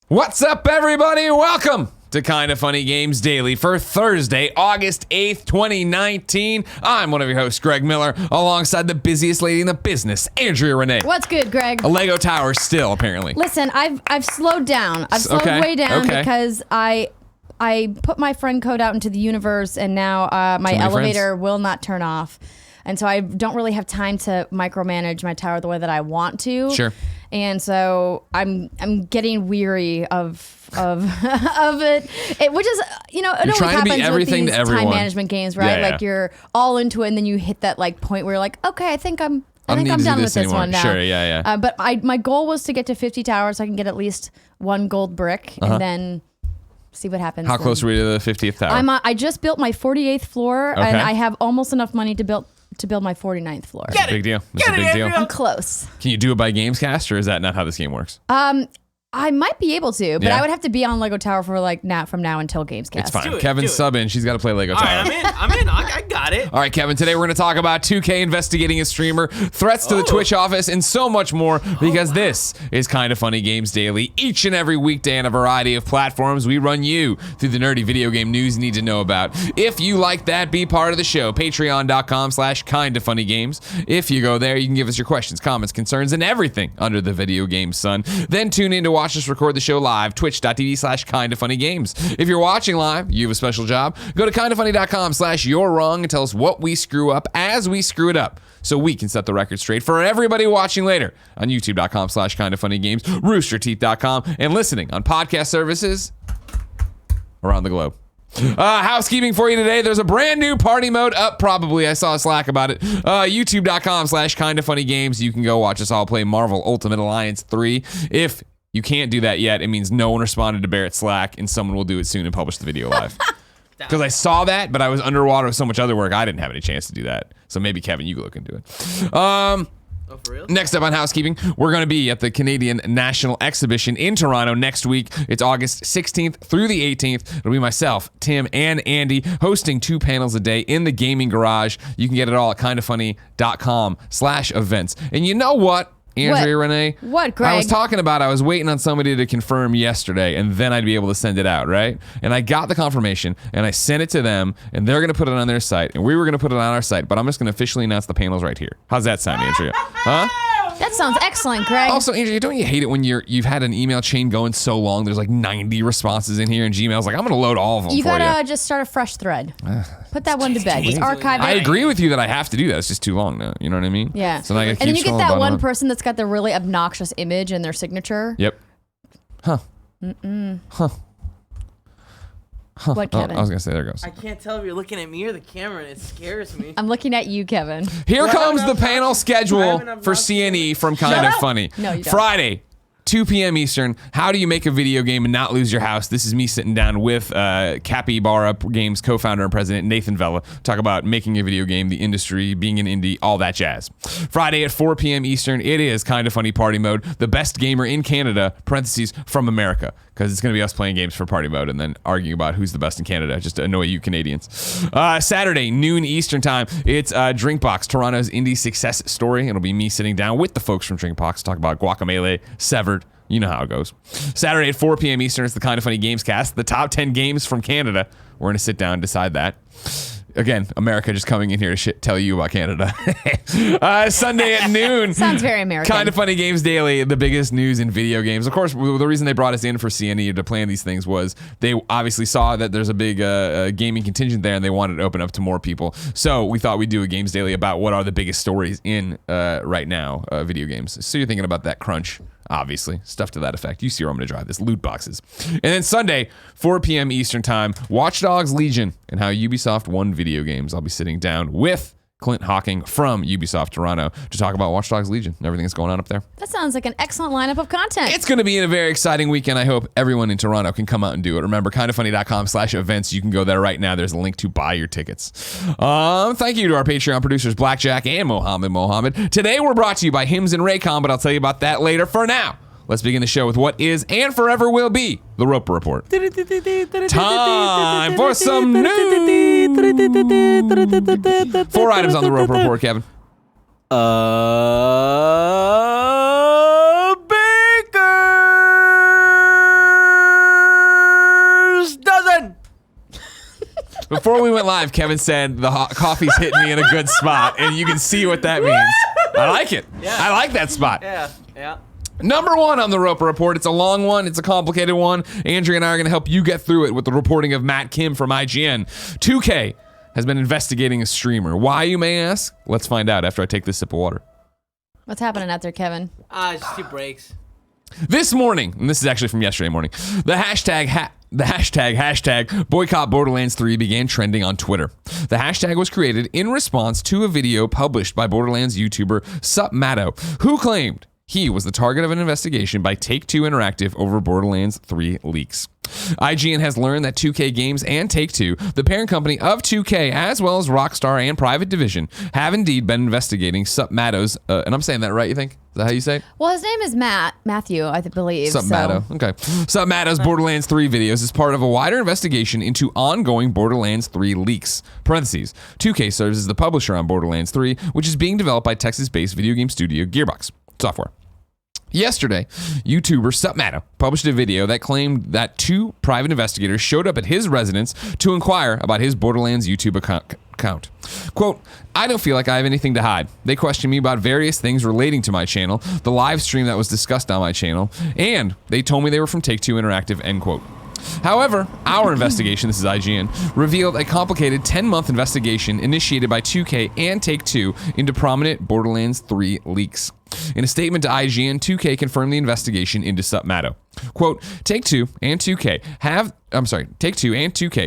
What's up, everybody? Welcome to Kinda Funny Games Daily for Thursday, August 8th, 2019. I'm one of your hosts, Greg Miller, alongside the busiest lady in the business, Andrea Renee. What's good, Greg? A Lego tower still, apparently. Listen, I've slowed down. I've slowed way down because I put my friend code out into the universe, and now my elevator will not turn off. And so I don't really have time to micromanage my tower the way that I want to. Sure. And so I'm getting weary of it, which is, you know, it always happens with these time management games, right? Yeah. Like you're all into it, and then you hit that like point where you're like, okay, I think I'm done with this one now. Sure, yeah. But my goal was to get to 50 towers so I can get at least one gold brick, and then see what happens. How close were you to the 50th tower? I just built my 48th floor, and I have almost enough money to build my 49th floor. That's a big deal. That's a big deal. I'm close. Can you do it by Gamescast, or is that not how this game works? I might be able to, but I would have to be on Lego Tower for from now until Gamescast. It's fine. Kevin's subbing. She's got to play Lego Tower. All right, I'm in. I got it. All right, Kevin, today we're going to talk about 2K investigating a streamer, threats to the Twitch office, and so much more, because this is Kinda Funny Games Daily. Each and every weekday on a variety of platforms, we run you through the nerdy video game news you need to know about. If you like that, be part of the show. Patreon.com/kindafunnygames. If you go there, you can give us your questions, comments, concerns, and everything under the video game sun. Then tune in to watch us record the show live, twitch.tv/kindafunnygames. If you're watching live, you have a special job. Go to kindafunny.com/you're wrong and tell us what we screw up as we screw it up, so we can set the record straight for everybody watching later on youtube.com/kindafunnygames, roosterteeth.com, and listening on podcast services around the globe. Housekeeping for you today. There's a brand new party mode up, probably. I saw a Slack about it. youtube.com/kindafunnygames. You can go watch us all play Marvel Ultimate Alliance 3. If you can't do that yet, it means no one responded to Barrett's Slack, and someone will do it soon and publish the video live. Because I saw that, but I was underwater with so much other work, I didn't have any chance to do that. So maybe, Kevin, you look into it. Oh, for real? Next up on housekeeping, we're going to be at the Canadian National Exhibition in Toronto next week. It's August 16th through the 18th. It'll be myself, Tim, and Andy hosting 2 panels a day in the gaming garage. You can get it all at kindafunny.com/events. And you know what? Andrea Renee? What, Greg? I was talking about I was waiting on somebody to confirm yesterday, and then I'd be able to send it out, right? And I got the confirmation, and I sent it to them, and they're going to put it on their site, and we were going to put it on our site, but I'm just going to officially announce the panels right here. How's that sound, Andrea? Huh? That sounds excellent, Greg. Also, Andrea, don't you hate it when you've had an email chain going so long, there's like 90 responses in here, and Gmail's like, I'm going to load all of them for you. You got to just start a fresh thread. Put that one to bed. Just archive it. I agree with you that I have to do that. It's just too long now. You know what I mean? Yeah. So and then you get that one person that's got the really obnoxious image in their signature. Yep. Huh. Huh. What, Kevin? I was going to say, there it goes. I can't tell if you're looking at me or the camera, and it scares me. I'm looking at you, Kevin. Here comes the panel schedule for CNE from Kinda Funny. No, you don't. Friday, 2 p.m. Eastern. How do you make a video game and not lose your house? This is me sitting down with Capybara Games co-founder and president Nathan Vella. Talk about making a video game, the industry, being an indie, all that jazz. Friday at 4 p.m. Eastern, it is Kinda Funny Party Mode. The best gamer in Canada, parentheses, from America. Because it's going to be us playing games for party mode and then arguing about who's the best in Canada, just to annoy you Canadians. Saturday, noon Eastern time, it's Drinkbox, Toronto's indie success story. It'll be me sitting down with the folks from Drinkbox, talk about Guacamelee, Severed. You know how it goes. Saturday at 4 p.m. Eastern, it's the Kinda Funny Games cast, the top 10 games from Canada. We're going to sit down and decide that. Again, America just coming in here to tell you about Canada. Sunday at noon. Sounds very American. Kinda Funny Games Daily, the biggest news in video games. Of course, the reason they brought us in for CNE to plan these things was they obviously saw that there's a big gaming contingent there, and they wanted to open up to more people. So we thought we'd do a Games Daily about what are the biggest stories in right now video games. So you're thinking about that crunch. Obviously, stuff to that effect. You see where I'm going to drive this. Loot boxes. And then Sunday, 4 p.m. Eastern time, Watch Dogs Legion and how Ubisoft won video games. I'll be sitting down with Clint Hawking from Ubisoft Toronto to talk about Watch Dogs Legion and everything that's going on up there. That sounds like an excellent lineup of content. It's going to be a very exciting weekend. I hope everyone in Toronto can come out and do it. Remember, kindafunny.com/events. You can go there right now. There's a link to buy your tickets. Thank you to our Patreon producers, Blackjack and Mohammed. Today, we're brought to you by Hims and RAYCON, but I'll tell you about that later. For now, let's begin the show with what is and forever will be the Roper Report. Time for some news. 4 items on the Roper Report, Kevin. Baker Before we went live, Kevin said the hot coffee's hitting me in a good spot, and you can see what that means. I like it. Yeah. I like that spot. Yeah. Number one on the Roper Report. It's a long one. It's a complicated one. Andrea and I are going to help you get through it with the reporting of Matt Kim from IGN. 2K has been investigating a streamer. Why, you may ask? Let's find out after I take this sip of water. What's happening out there, Kevin? Just 2 breaks. This morning, and this is actually from yesterday morning, the hashtag boycott Borderlands 3 began trending on Twitter. The hashtag was created in response to a video published by Borderlands YouTuber SupMatto, who claimed he was the target of an investigation by Take-Two Interactive over Borderlands 3 leaks. IGN has learned that 2K Games and Take-Two, the parent company of 2K, as well as Rockstar and Private Division, have indeed been investigating SupMatto's, and I'm saying that right, you think? Is that how you say it? Well, his name is Matthew, I believe. SupMatto. Okay. SupMatto's Borderlands 3 videos is part of a wider investigation into ongoing Borderlands 3 leaks. Parentheses. 2K serves as the publisher on Borderlands 3, which is being developed by Texas-based video game studio Gearbox Software. Yesterday, YouTuber SupMatto published a video that claimed that 2 private investigators showed up at his residence to inquire about his Borderlands YouTube account. Quote, I don't feel like I have anything to hide. They questioned me about various things relating to my channel, the live stream that was discussed on my channel, and they told me they were from Take-Two Interactive, end quote. However, our investigation, this is IGN, revealed a complicated 10-month investigation initiated by 2K and Take-Two into prominent Borderlands 3 leaks. In a statement to IGN, 2K confirmed the investigation into SupMatto. Quote, Take-Two and 2K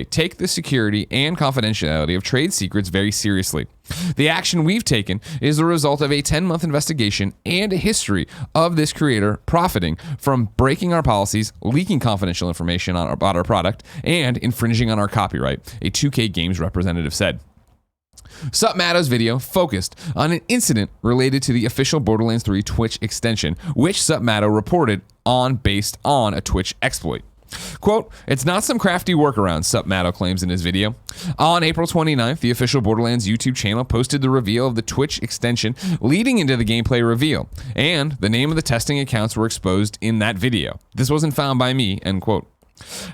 take the security and confidentiality of trade secrets very seriously. The action we've taken is the result of a 10-month investigation and a history of this creator profiting from breaking our policies, leaking confidential information about our product, and infringing on our copyright, a 2K Games representative said. SupMatto's video focused on an incident related to the official Borderlands 3 Twitch extension, which SupMatto reported on based on a Twitch exploit. Quote, it's not some crafty workaround, SupMatto claims in his video. On April 29th, the official Borderlands YouTube channel posted the reveal of the Twitch extension leading into the gameplay reveal, and the name of the testing accounts were exposed in that video. This wasn't found by me, end quote.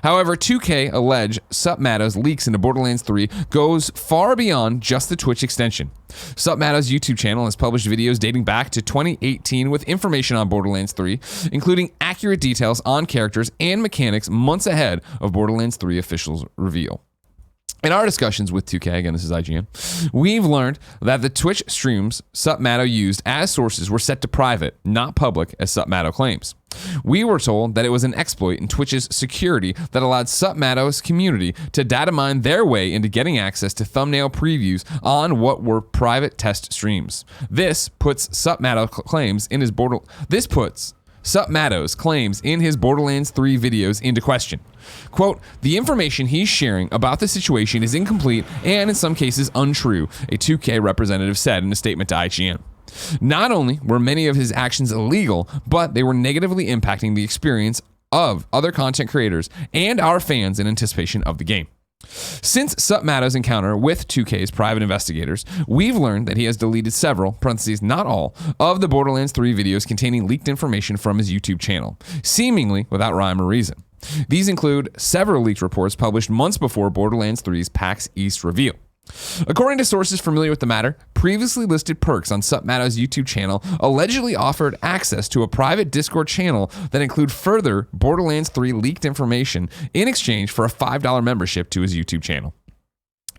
However, 2K allege SupMatto's leaks into Borderlands 3 goes far beyond just the Twitch extension. SupMatto's YouTube channel has published videos dating back to 2018 with information on Borderlands 3, including accurate details on characters and mechanics months ahead of Borderlands 3 official's reveal. In our discussions with 2K, again, this is IGN, we've learned that the Twitch streams SupMatto used as sources were set to private, not public, as SupMatto claims. We were told that it was an exploit in Twitch's security that allowed SupMatto's community to data mine their way into getting access to thumbnail previews on what were private test streams. This puts SupMatto's claims in his Borderlands 3 videos into question. Quote, the information he's sharing about the situation is incomplete and in some cases untrue, a 2K representative said in a statement to IGN. Not only were many of his actions illegal, but they were negatively impacting the experience of other content creators and our fans in anticipation of the game. Since SupMatto's encounter with 2K's private investigators, we've learned that he has deleted several, parentheses, not all, of the Borderlands 3 videos containing leaked information from his YouTube channel, seemingly without rhyme or reason. These include several leaked reports published months before Borderlands 3's PAX East reveal. According to sources familiar with the matter, previously listed perks on SupMatto's YouTube channel allegedly offered access to a private Discord channel that include further Borderlands 3 leaked information in exchange for a $5 membership to his YouTube channel.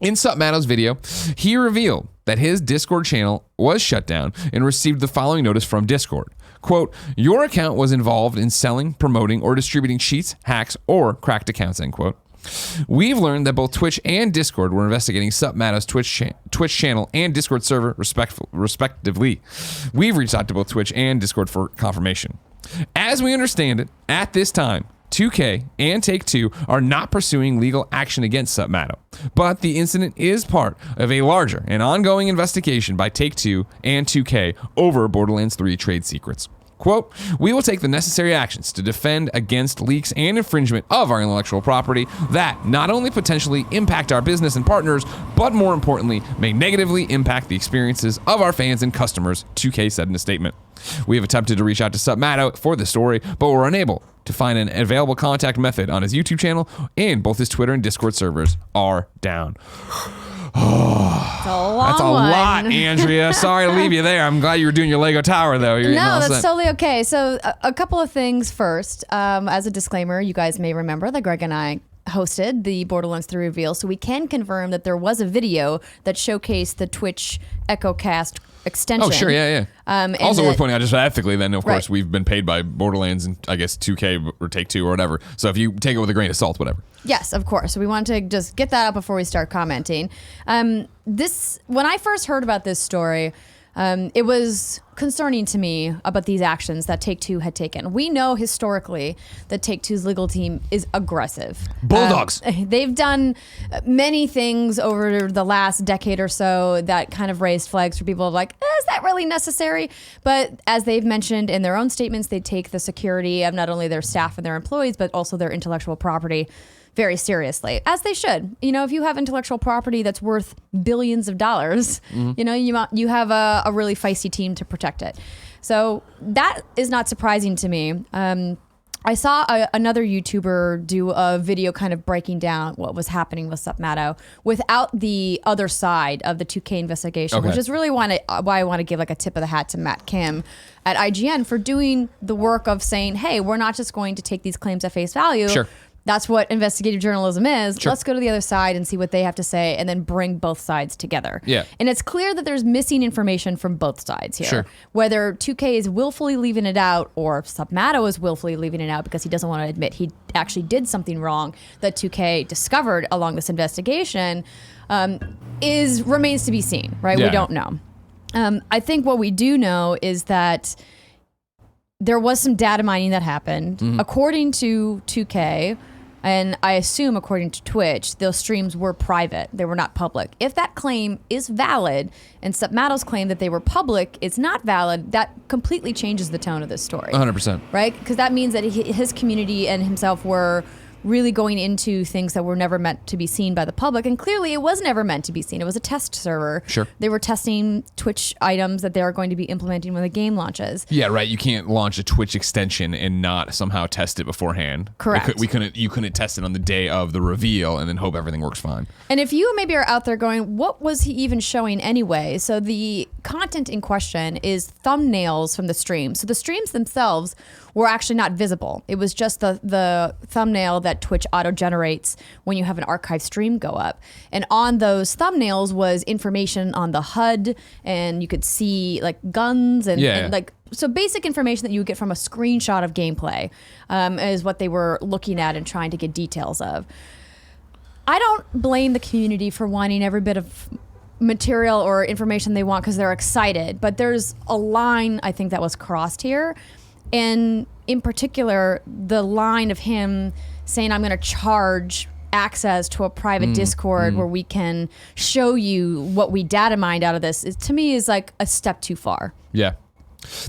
In SupMatto's video, he revealed that his Discord channel was shut down and received the following notice from Discord. Quote, your account was involved in selling, promoting, or distributing cheats, hacks, or cracked accounts, end quote. We've learned that both Twitch and Discord were investigating SupMatto's Twitch channel and Discord server, respectively. We've reached out to both Twitch and Discord for confirmation. As we understand it, at this time, 2K and Take-Two are not pursuing legal action against SupMatto, but the incident is part of a larger and ongoing investigation by Take-Two and 2K over Borderlands 3 trade secrets. Quote, we will take the necessary actions to defend against leaks and infringement of our intellectual property that not only potentially impact our business and partners, but more importantly, may negatively impact the experiences of our fans and customers, 2K said in a statement. We have attempted to reach out to SupMatto for the story, but were unable to find an available contact method on his YouTube channel, and both his Twitter and Discord servers are down. That's a lot, Andrea. Sorry to leave you there. I'm glad you were doing your Lego tower, though. No, that's totally okay. So a couple of things first. As a disclaimer, you guys may remember that Greg and I hosted the Borderlands 3 reveal, so we can confirm that there was a video that showcased the Twitch EchoCast extension. Oh, sure, yeah. Also worth pointing out, just ethically, then, of course, we've been paid by Borderlands and, I guess, 2K or Take-Two or whatever. So if you take it with a grain of salt, whatever. Yes, of course. So we wanted to just get that out before we start commenting. When I first heard about this story, it was concerning to me about these actions that Take-Two had taken. We know historically that Take-Two's legal team is aggressive. Bulldogs. They've done many things over the last decade or so that kind of raised flags for people like, is that really necessary? But as they've mentioned in their own statements, they take the security of not only their staff and their employees, but also their intellectual property very seriously, as they should. You know, if you have intellectual property that's worth billions of dollars, you know, you have a really feisty team to protect it. So that is not surprising to me. I saw another YouTuber do a video kind of breaking down what was happening with SupMatto without the other side of the 2K investigation, which is really why I want to give like a tip of the hat to Matt Kim at IGN for doing the work of saying, hey, we're not just going to take these claims at face value. Sure. That's what investigative journalism is. Sure. Let's go to the other side and see what they have to say and then bring both sides together. Yeah. And it's clear that there's missing information from both sides here. Sure. Whether 2K is willfully leaving it out or SupMatto is willfully leaving it out because he doesn't want to admit he actually did something wrong that 2K discovered along this investigation remains to be seen, right? Yeah. We don't know. I think what we do know is that there was some data mining that happened. According to 2K, and I assume according to Twitch, those streams were private. They were not public. If that claim is valid and SupMatto's claim that they were public is not valid, that completely changes the tone of this story. 100%. Right? Because that means that his community and himself were really going into things that were never meant to be seen by the public. And clearly it was never meant to be seen. It was a test server. Sure. They were testing Twitch items that they are going to be implementing when the game launches. Yeah, right. You can't launch a Twitch extension and not somehow test it beforehand. Correct. You couldn't test it on the day of the reveal and then hope everything works fine. And if you maybe are out there going, what was he even showing anyway? So the content in question is thumbnails from the stream. So the streams themselves were actually not visible. It was just the thumbnail that Twitch auto-generates when you have an archive stream go up. And on those thumbnails was information on the HUD, and you could see like guns and like, so basic information that you would get from a screenshot of gameplay is what they were looking at and trying to get details of. I don't blame the community for wanting every bit of material or information they want because they're excited, but there's a line I think that was crossed here. And in particular, the line of him saying, I'm going to charge access to a private Discord where we can show you what we data mined out of this, to me is like a step too far. Yeah.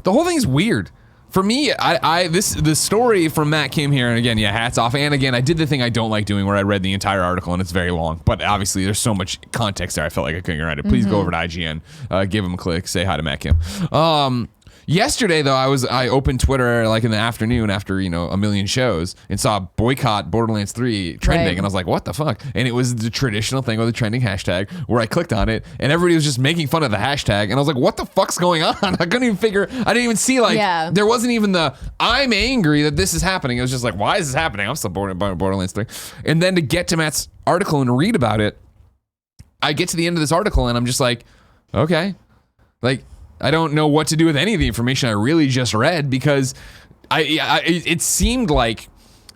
The whole thing is weird. For me, the story from Matt Kim here, and again, hats off. And again, I did the thing I don't like doing where I read the entire article and it's very long. But obviously, there's so much context there, I felt like I couldn't write it. Please go over to IGN, give him a click, say hi to Matt Kim. Yesterday, though, I opened Twitter like in the afternoon after, a million shows and saw boycott Borderlands 3 trending. And I was like, what the fuck? And it was the traditional thing with the trending hashtag where I clicked on it and everybody was just making fun of the hashtag. And I was like, what the fuck's going on? I couldn't even figure, I didn't even see there wasn't even I'm angry that this is happening. It was just like, why is this happening? I'm still bored about Borderlands 3. And then to get to Matt's article and read about it, I get to the end of this article and I'm just like, okay, I don't know what to do with any of the information I really just read because it seemed like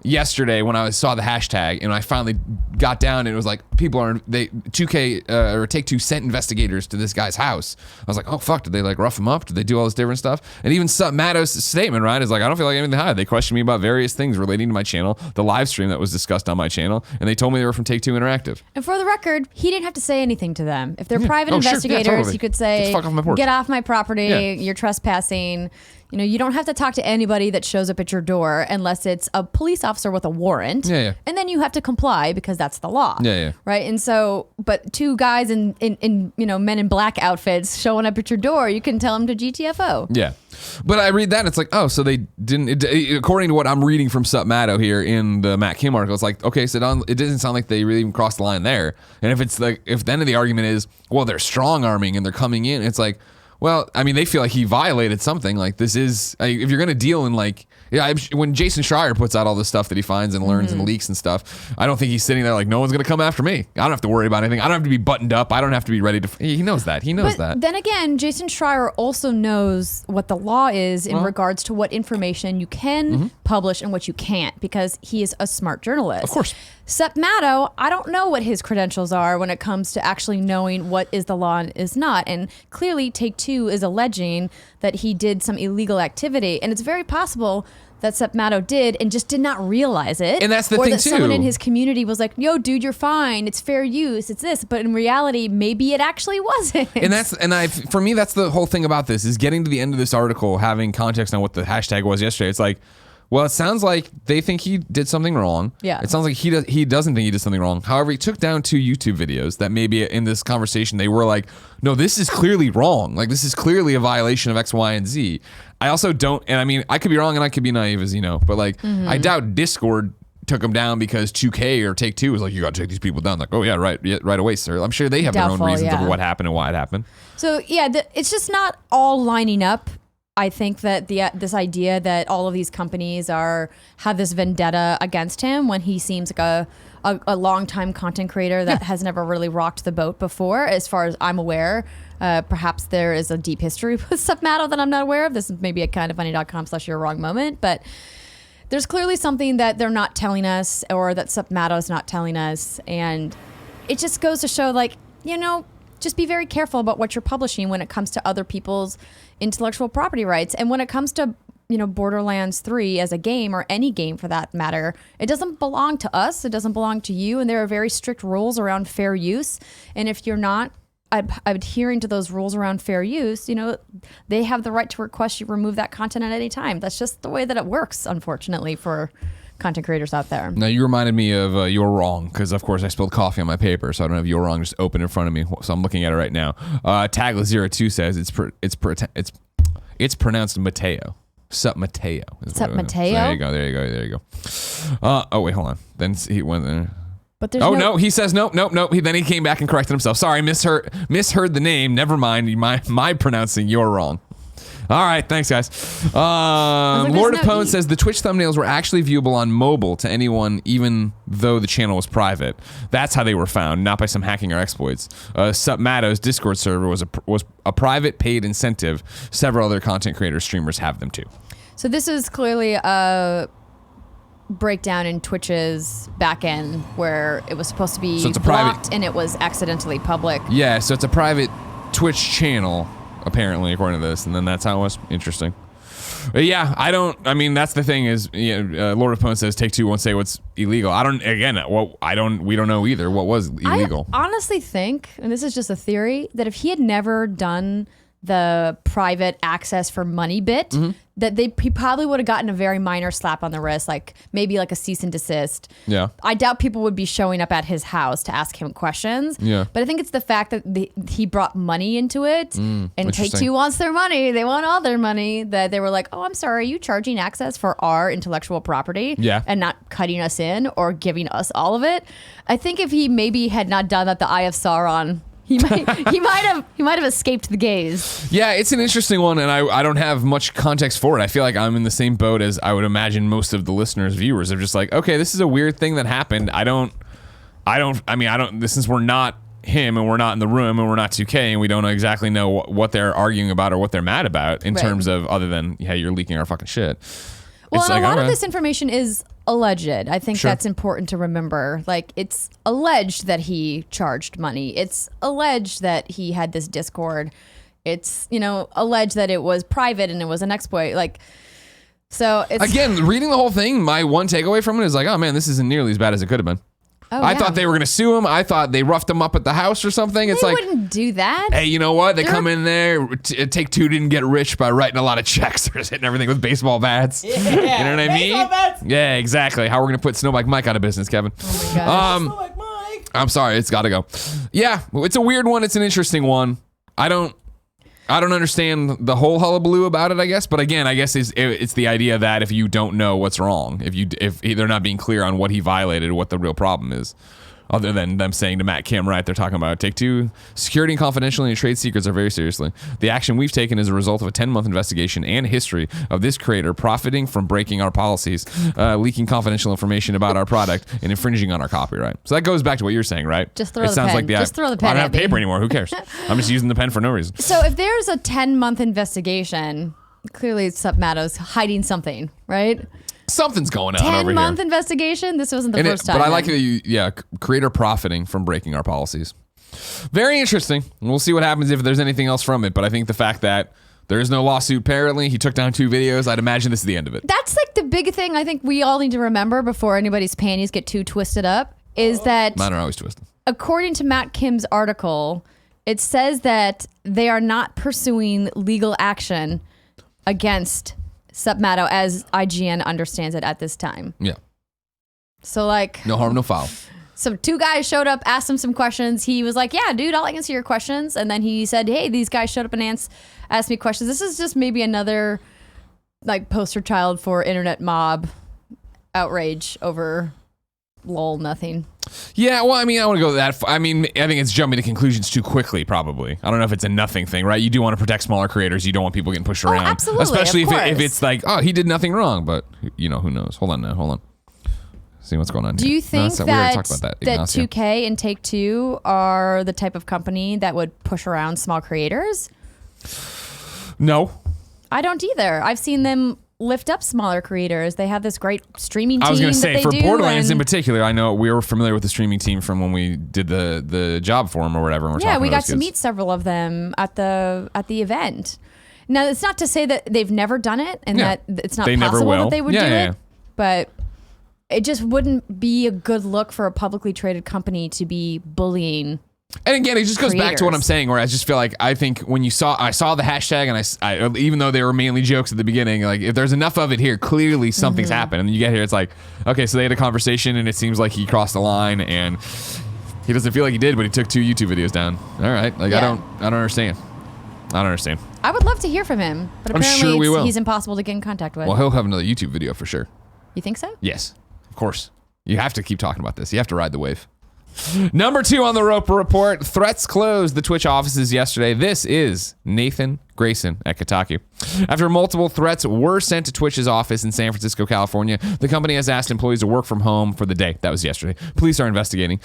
yesterday when I saw the hashtag and I finally got down and it was like 2K or Take-Two sent investigators to this guy's house. I was like, oh fuck, did they rough him up? Did they do all this different stuff? And even SupMatto's statement, right, is like, I don't feel like anything to hide. They questioned me about various things relating to my channel, the live stream that was discussed on my channel, and they told me they were from Take-Two Interactive. And for the record, he didn't have to say anything to them. If they're private investigators, totally. You could say, get off my property, you're trespassing. you don't have to talk to anybody that shows up at your door unless it's a police officer with a warrant. Yeah. And then you have to comply because that's the law. Yeah. Right. And so, but two guys in men in black outfits showing up at your door, you can tell them to GTFO. Yeah. But I read that and it's like, oh, so they didn't, according to what I'm reading from SupMatto here in the Matt Kim article, it's like, okay, so it doesn't sound like they really even crossed the line there. And if it's like, if the end of the argument is, well, they're strong arming and they're coming in, it's like, well, I mean, they feel like he violated something. Like this is, if you're going to deal in like, when Jason Schreier puts out all this stuff that he finds and learns and leaks and stuff, I don't think he's sitting there like, no one's going to come after me. I don't have to worry about anything. I don't have to be buttoned up. I don't have to be ready to. He knows that. He knows that. Then again, Jason Schreier also knows what the law is in regards to what information you can publish and what you can't, because he is a smart journalist. Of course. SupMatto, I don't know what his credentials are when it comes to actually knowing what is the law and is not. And clearly Take-Two is alleging that he did some illegal activity. And it's very possible that SupMatto did and just did not realize it. And that's the thing, thing, or that someone in his community was like, yo, dude, you're fine. It's fair use. It's this. But in reality, maybe it actually wasn't. For me, that's the whole thing about this, is getting to the end of this article, having context on what the hashtag was yesterday. It's like, well, it sounds like they think he did something wrong. Yeah. It sounds like he doesn't think he did something wrong. However, he took down 2 YouTube videos that maybe in this conversation they were like, no, this is clearly wrong. Like, this is clearly a violation of X, Y, and Z. I also don't, and I mean, I could be wrong and I could be naive, as you know, but like, I doubt Discord took him down because 2K or Take-Two was like, you got to take these people down. Like, oh yeah, right away, sir. I'm sure they have their own reasons of what happened and why it happened. So yeah, it's just not all lining up. I think that this idea that all of these companies have this vendetta against him when he seems like a long-time content creator that has never really rocked the boat before, as far as I'm aware. Perhaps there is a deep history with SupMatto that I'm not aware of. This is maybe a kindoffunny.com/you're wrong moment, but there's clearly something that they're not telling us, or that SupMatto is not telling us, and it just goes to show, like, just be very careful about what you're publishing when it comes to other people's intellectual property rights. And when it comes to, Borderlands 3 as a game, or any game for that matter, it doesn't belong to us. It doesn't belong to you. And there are very strict rules around fair use. And if you're not adhering to those rules around fair use, they have the right to request you remove that content at any time. That's just the way that it works, unfortunately, for content creators out there. Now, you reminded me of You're Wrong, because of course I spilled coffee on my paper, so I don't have You're Wrong just open in front of me, so I'm looking at it right now. Tagless02 says it's pronounced Mateo. SupMatto. SupMatto? There you go. Oh wait, hold on. Then he went there. But there's no, he says nope. Then he came back and corrected himself. Sorry, misheard the name. Never mind. My pronouncing You're Wrong. All right, thanks, guys. Lord of Pwn says the Twitch thumbnails were actually viewable on mobile to anyone, even though the channel was private. That's how they were found, not by some hacking or exploits. SupMatto's Discord server was a private paid incentive. Several other content creators, streamers have them too. So this is clearly a breakdown in Twitch's back end where it was supposed to be blocked and it was accidentally public. Yeah, so it's a private Twitch channel, apparently, according to this, and then that's how it was. Interesting. But yeah, that's the thing is, Lord of Pwn says Take-Two won't say what's illegal. We don't know either what was illegal. I honestly think, and this is just a theory, that if he had never done the private access for money bit, that he probably would have gotten a very minor slap on the wrist, like maybe like a cease and desist. Yeah. I doubt people would be showing up at his house to ask him questions. Yeah. But I think it's the fact that he brought money into it, and Take-Two wants their money. They want all their money. That they were like, oh, I'm sorry, are you charging access for our intellectual property? Yeah. And not cutting us in or giving us all of it? I think if he maybe had not done that, the Eye of Sauron, he might have escaped the gaze. Yeah, it's an interesting one, and I don't have much context for it. I feel like I'm in the same boat as I would imagine most of the listeners, viewers. They're just like, okay, this is a weird thing that happened. Since we're not him and we're not in the room and we're not 2K and we don't exactly know what they're arguing about or what they're mad about in terms of, other than, hey, you're leaking our fucking shit. Well, and a lot of this information is alleged. I think that's important to remember. Like, it's alleged that he charged money. It's alleged that he had this Discord. It's, alleged that it was private and it was an exploit. Like, so it's... Again, reading the whole thing, my one takeaway from it is like, oh man, this isn't nearly as bad as it could have been. I thought they were going to sue him. I thought they roughed him up at the house or something. It's they like, wouldn't do that. Hey, you know what? They come in there. Take-Two didn't get rich by writing a lot of checks. They're just hitting everything with baseball bats. Yeah, you know what I mean? baseball bats. Yeah, exactly. How we're going to put Snowbike Mike out of business, Kevin. Oh my gosh. Snowbike Mike. I'm sorry. It's got to go. Yeah, it's a weird one. It's an interesting one. I don't understand the whole hullabaloo about it, I guess. But again, I guess it's the idea that if you don't know what's wrong, if they're not being clear on what he violated, what the real problem is, other than them saying to Matt Kim, right, they're talking about Take-Two, security and confidentiality and trade secrets are very seriously. The action we've taken is a result of a 10-month investigation and history of this creator profiting from breaking our policies, leaking confidential information about our product, and infringing on our copyright. So that goes back to what you're saying, right? Just throw the pen. Just throw the pen. I don't at have me. paper anymore. Who cares? I'm just using the pen for no reason. So if there's a 10-month investigation, clearly SupMatto's hiding something, right? Something's going on over here. 10-month investigation? This wasn't the first time. But I like that creator profiting from breaking our policies. Very interesting. We'll see what happens if there's anything else from it. But I think the fact that there is no lawsuit, apparently, he took down 2 videos, I'd imagine this is the end of it. That's like the big thing I think we all need to remember before anybody's panties get too twisted up, is that Mine are always twisted. according to Matt Kim's article, it says that they are not pursuing legal action against SupMatto as IGN understands it at this time. Yeah. So like... No harm, no foul. So 2 guys showed up, asked him some questions. He was like, yeah, dude, I'll answer your questions. And then he said, hey, these guys showed up and asked me questions. This is just maybe another like poster child for internet mob outrage over lol nothing. Yeah, well, I mean, I want to go that far. I mean, I think it's jumping to conclusions too quickly, probably. I don't know if it's a nothing thing, right? You do want to protect smaller creators. You don't want people getting pushed around. Absolutely, especially if it's like, oh, he did nothing wrong. But, who knows? Hold on. See what's going on Do here. you think we already talked about that 2K and Take-Two are the type of company that would push around small creators? No. I don't either. I've seen them lift up smaller creators. They have this great streaming team. I was going to say, for Borderlands in and particular, I know we were familiar with the streaming team from when we did the job for them or whatever. Yeah, we got to meet several of them at the event. Now, it's not to say that they've never done it and that it's not possible that they would do it, but it just wouldn't be a good look for a publicly traded company to be bullying. And again, it just goes back to what I'm saying, where I just feel like I think when I saw the hashtag, and I even though they were mainly jokes at the beginning, like if there's enough of it here, clearly something's happened. And then you get here, it's like, okay, so they had a conversation, and it seems like he crossed the line, and he doesn't feel like he did, but he took 2 YouTube videos down. All right, like I don't understand. I would love to hear from him, but apparently he's impossible to get in contact with. Well, he'll have another YouTube video for sure. You think so? Yes, of course. You have to keep talking about this. You have to ride the wave. Number 2 on the Roper Report. Threats closed the Twitch offices yesterday. This is Nathan Grayson at Kotaku. After multiple threats were sent to Twitch's office in San Francisco, California, the company has asked employees to work from home for the day. That was yesterday. Police are investigating.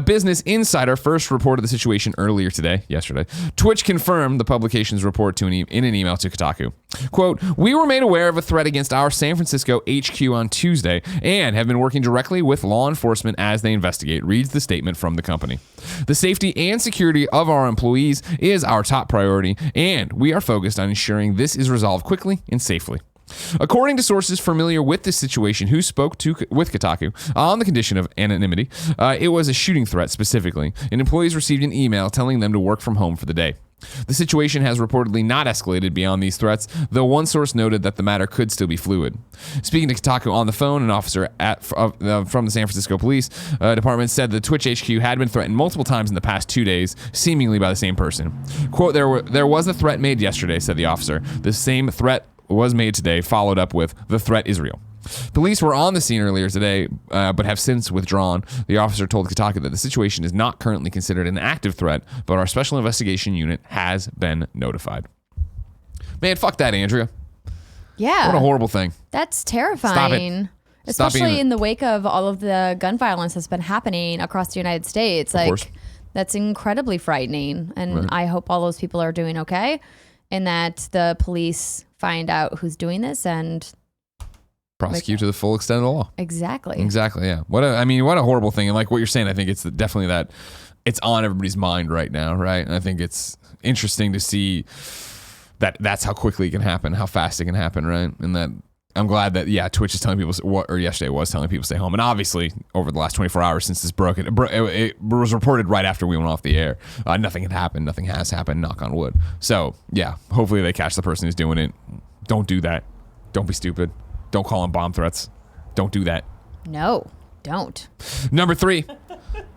Business Insider first reported the situation earlier yesterday. Twitch confirmed the publication's report in an email to Kotaku. Quote, we were made aware of a threat against our San Francisco HQ on Tuesday and have been working directly with law enforcement as they investigate, reads the statement from the company. The safety and security of our employees is our top priority, and we are focused on ensuring this is resolved quickly and safely. According to sources familiar with this situation who spoke with Kotaku on the condition of anonymity, it was a shooting threat specifically, and employees received an email telling them to work from home for the day. The situation has reportedly not escalated beyond these threats, though one source noted that the matter could still be fluid. Speaking to Kotaku on the phone, an officer from the San Francisco Police Department said the Twitch HQ had been threatened multiple times in the past 2 days, seemingly by the same person. Quote, there was a threat made yesterday, said the officer. The same threat was made today, followed up with, the threat is real. Police were on the scene earlier today, but have since withdrawn. The officer told Kotaku that the situation is not currently considered an active threat, but our special investigation unit has been notified. Man, fuck that, Andrea. Yeah. What a horrible thing. That's terrifying. Especially in the wake of all of the gun violence that's been happening across the United States. Like, that's incredibly frightening. And I hope all those people are doing okay and that the police find out who's doing this and prosecute to the full extent of the law. Exactly, yeah. What a horrible thing. And like what you're saying, I think it's definitely that it's on everybody's mind right now, right? And I think it's interesting to see that that's how quickly it can happen, how fast it can happen, right? And that I'm glad that Twitch is telling people, or yesterday was telling people to stay home, and obviously over the last 24 hours since this broke, it was reported right after we went off the air. Nothing had happened, nothing has happened. Knock on wood. So yeah, hopefully they catch the person who's doing it. Don't do that. Don't be stupid. Don't call in bomb threats. Don't do that. No, don't. Number 3.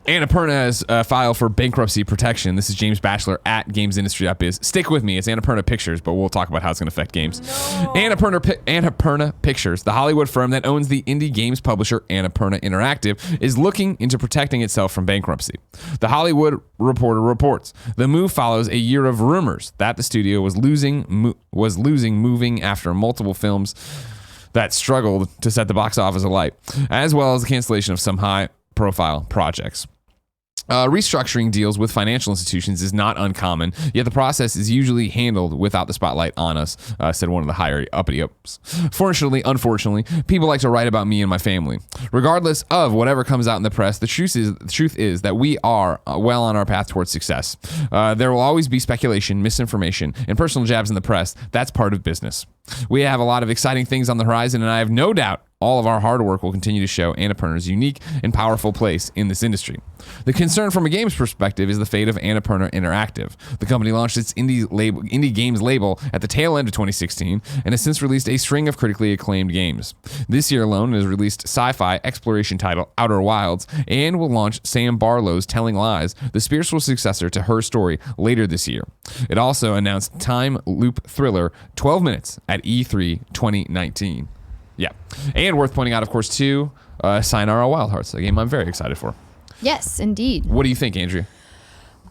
Annapurna has filed for bankruptcy protection. This is James Batchelor at GamesIndustry.biz. Stick with me. It's Annapurna Pictures, but we'll talk about how it's going to affect games. No. Annapurna Pictures, the Hollywood firm that owns the indie games publisher Annapurna Interactive, is looking into protecting itself from bankruptcy. The Hollywood Reporter reports the move follows a year of rumors that the studio was losing moving after multiple films that struggled to set the box office alight, as well as the cancellation of some high-profile projects. Restructuring deals with financial institutions is not uncommon, yet the process is usually handled without the spotlight on us, said one of the higher uppity-ups. Unfortunately, people like to write about me and my family. Regardless of whatever comes out in the press, the truth is that we are well on our path towards success. There will always be speculation, misinformation, and personal jabs in the press. That's part of business. We have a lot of exciting things on the horizon, and I have no doubt all of our hard work will continue to show Annapurna's unique and powerful place in this industry. The concern from a games perspective is the fate of Annapurna Interactive. The company launched its indie games label at the tail end of 2016 and has since released a string of critically acclaimed games. This year alone, it has released sci-fi exploration title Outer Wilds and will launch Sam Barlow's Telling Lies, the spiritual successor to Her Story, later this year. It also announced time loop thriller 12 Minutes at E3 2019. Yeah. And worth pointing out, of course, too, Sayonara Wild Hearts, a game I'm very excited for. Yes, indeed. What do you think, Andrea?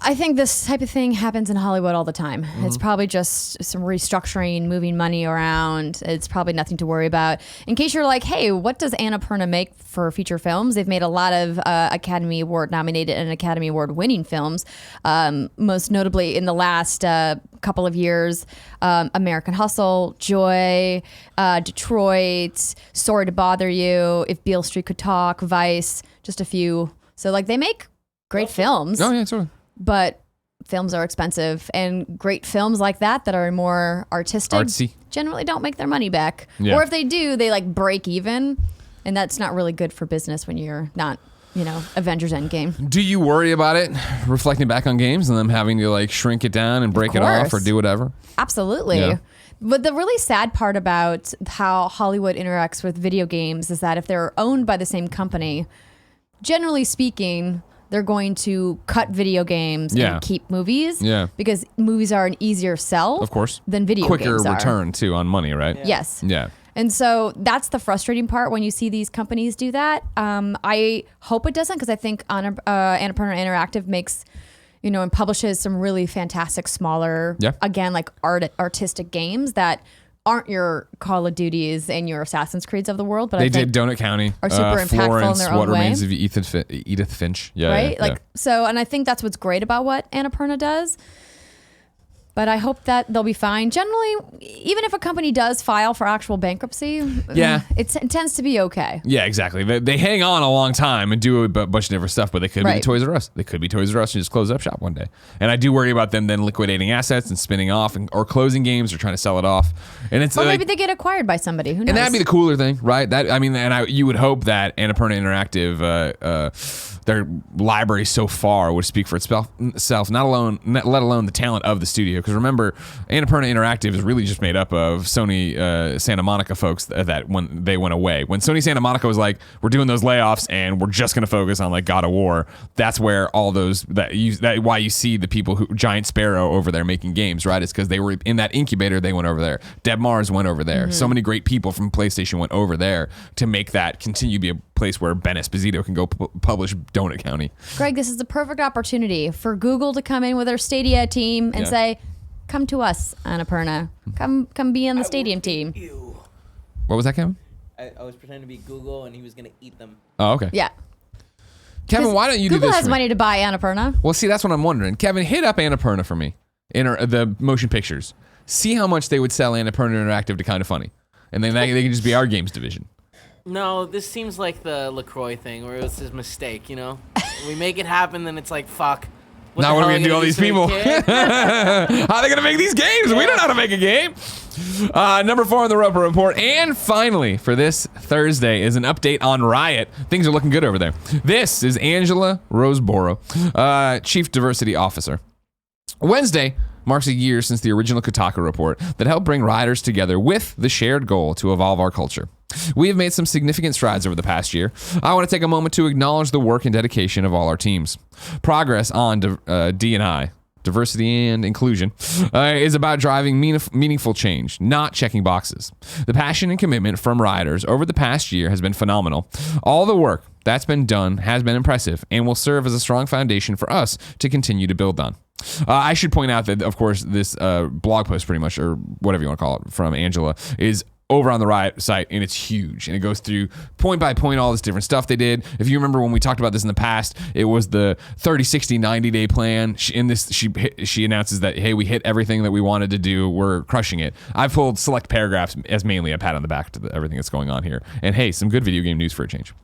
I think this type of thing happens in Hollywood all the time. Mm-hmm. It's probably just some restructuring, moving money around. It's probably nothing to worry about. In case you're like, hey, what does Annapurna make for feature films? They've made a lot of Academy Award nominated and Academy Award winning films. Most notably in the last couple of years, American Hustle, Joy, Detroit, Sorry to Bother You, If Beale Street Could Talk, Vice, just a few. So like they make great films. Oh yeah, totally. But films are expensive, and great films like that are more artistic artsy generally don't make their money back. Yeah. Or if they do, they like break even, and that's not really good for business when you're not, Avengers Endgame. Do you worry about it, reflecting back on games and them having to like shrink it down and break it off or do whatever? Absolutely. Yeah. But the really sad part about how Hollywood interacts with video games is that if they're owned by the same company, generally speaking, they're going to cut video games and keep movies. Yeah. Because movies are an easier sell, of course, than video games are. Quicker return, too, on money, right? Yeah. Yes. Yeah. And so that's the frustrating part when you see these companies do that. I hope it doesn't, because I think Annapurna Interactive makes, and publishes some really fantastic, smaller, again, like artistic games that aren't your Call of Duties and your Assassin's Creeds of the world, but they did Donut County, are super impactful Florence, in their own What way. Remains of Edith Finch, right? So, and I think that's what's great about what Annapurna does. But I hope that they'll be fine. Generally, even if a company does file for actual bankruptcy, it tends to be okay. Yeah, exactly. They hang on a long time and do a bunch of different stuff, but they could be Toys R Us. They could be Toys R Us and just close up shop one day. And I do worry about them then liquidating assets and spinning off or closing games or trying to sell it off. And it's maybe they get acquired by somebody. Who knows? And that'd be the cooler thing, right? You would hope that Annapurna Interactive, their library so far would speak for itself, let alone the talent of the studio. Because remember, Annapurna Interactive is really just made up of Sony Santa Monica folks that when they went away. When Sony Santa Monica was like, we're doing those layoffs and we're just going to focus on like God of War, that's where all those, why you see the people who, Giant Sparrow over there making games, right? It's because they were in that incubator, they went over there. Deb Mars went over there. Mm-hmm. So many great people from PlayStation went over there to make that continue to be a place where Ben Esposito can go publish Donut County. Greg, this is the perfect opportunity for Google to come in with their Stadia team and say, come to us, Annapurna. Come be on the Stadium team. What was that, Kevin? I was pretending to be Google, and he was going to eat them. Oh, okay. Yeah. Kevin, why don't you do this? Google has money to buy Annapurna. Well, see, that's what I'm wondering. Kevin, hit up Annapurna for me in the motion pictures. See how much they would sell Annapurna Interactive to Kind of Funny. And then they can just be our games division. No, this seems like the LaCroix thing, where it was his mistake, We make it happen, then it's like, fuck. Now what are we going to do all these people? How are they going to make these games? Yeah. We don't know how to make a game. Number 4 on the Roper Report. And finally, for this Thursday, is an update on Riot. Things are looking good over there. This is Angela Roseboro, Chief Diversity Officer. Wednesday marks a year since the original Kotaku report that helped bring Rioters together with the shared goal to evolve our culture. We have made some significant strides over the past year. I want to take a moment to acknowledge the work and dedication of all our teams. Progress on D&I, diversity and inclusion, is about driving meaningful change, not checking boxes. The passion and commitment from Rioters over the past year has been phenomenal. All the work that's been done has been impressive and will serve as a strong foundation for us to continue to build on. I should point out that, of course, this blog post pretty much, or whatever you want to call it, from Angela is over on the Riot site, and it's huge, and it goes through point by point all this different stuff they did. If you remember when we talked about this in the past, it was the 30, 60, 90-day plan. She announces that, hey, we hit everything that we wanted to do. We're crushing it. I've pulled select paragraphs as mainly a pat on the back to everything that's going on here. And hey, some good video game news for a change.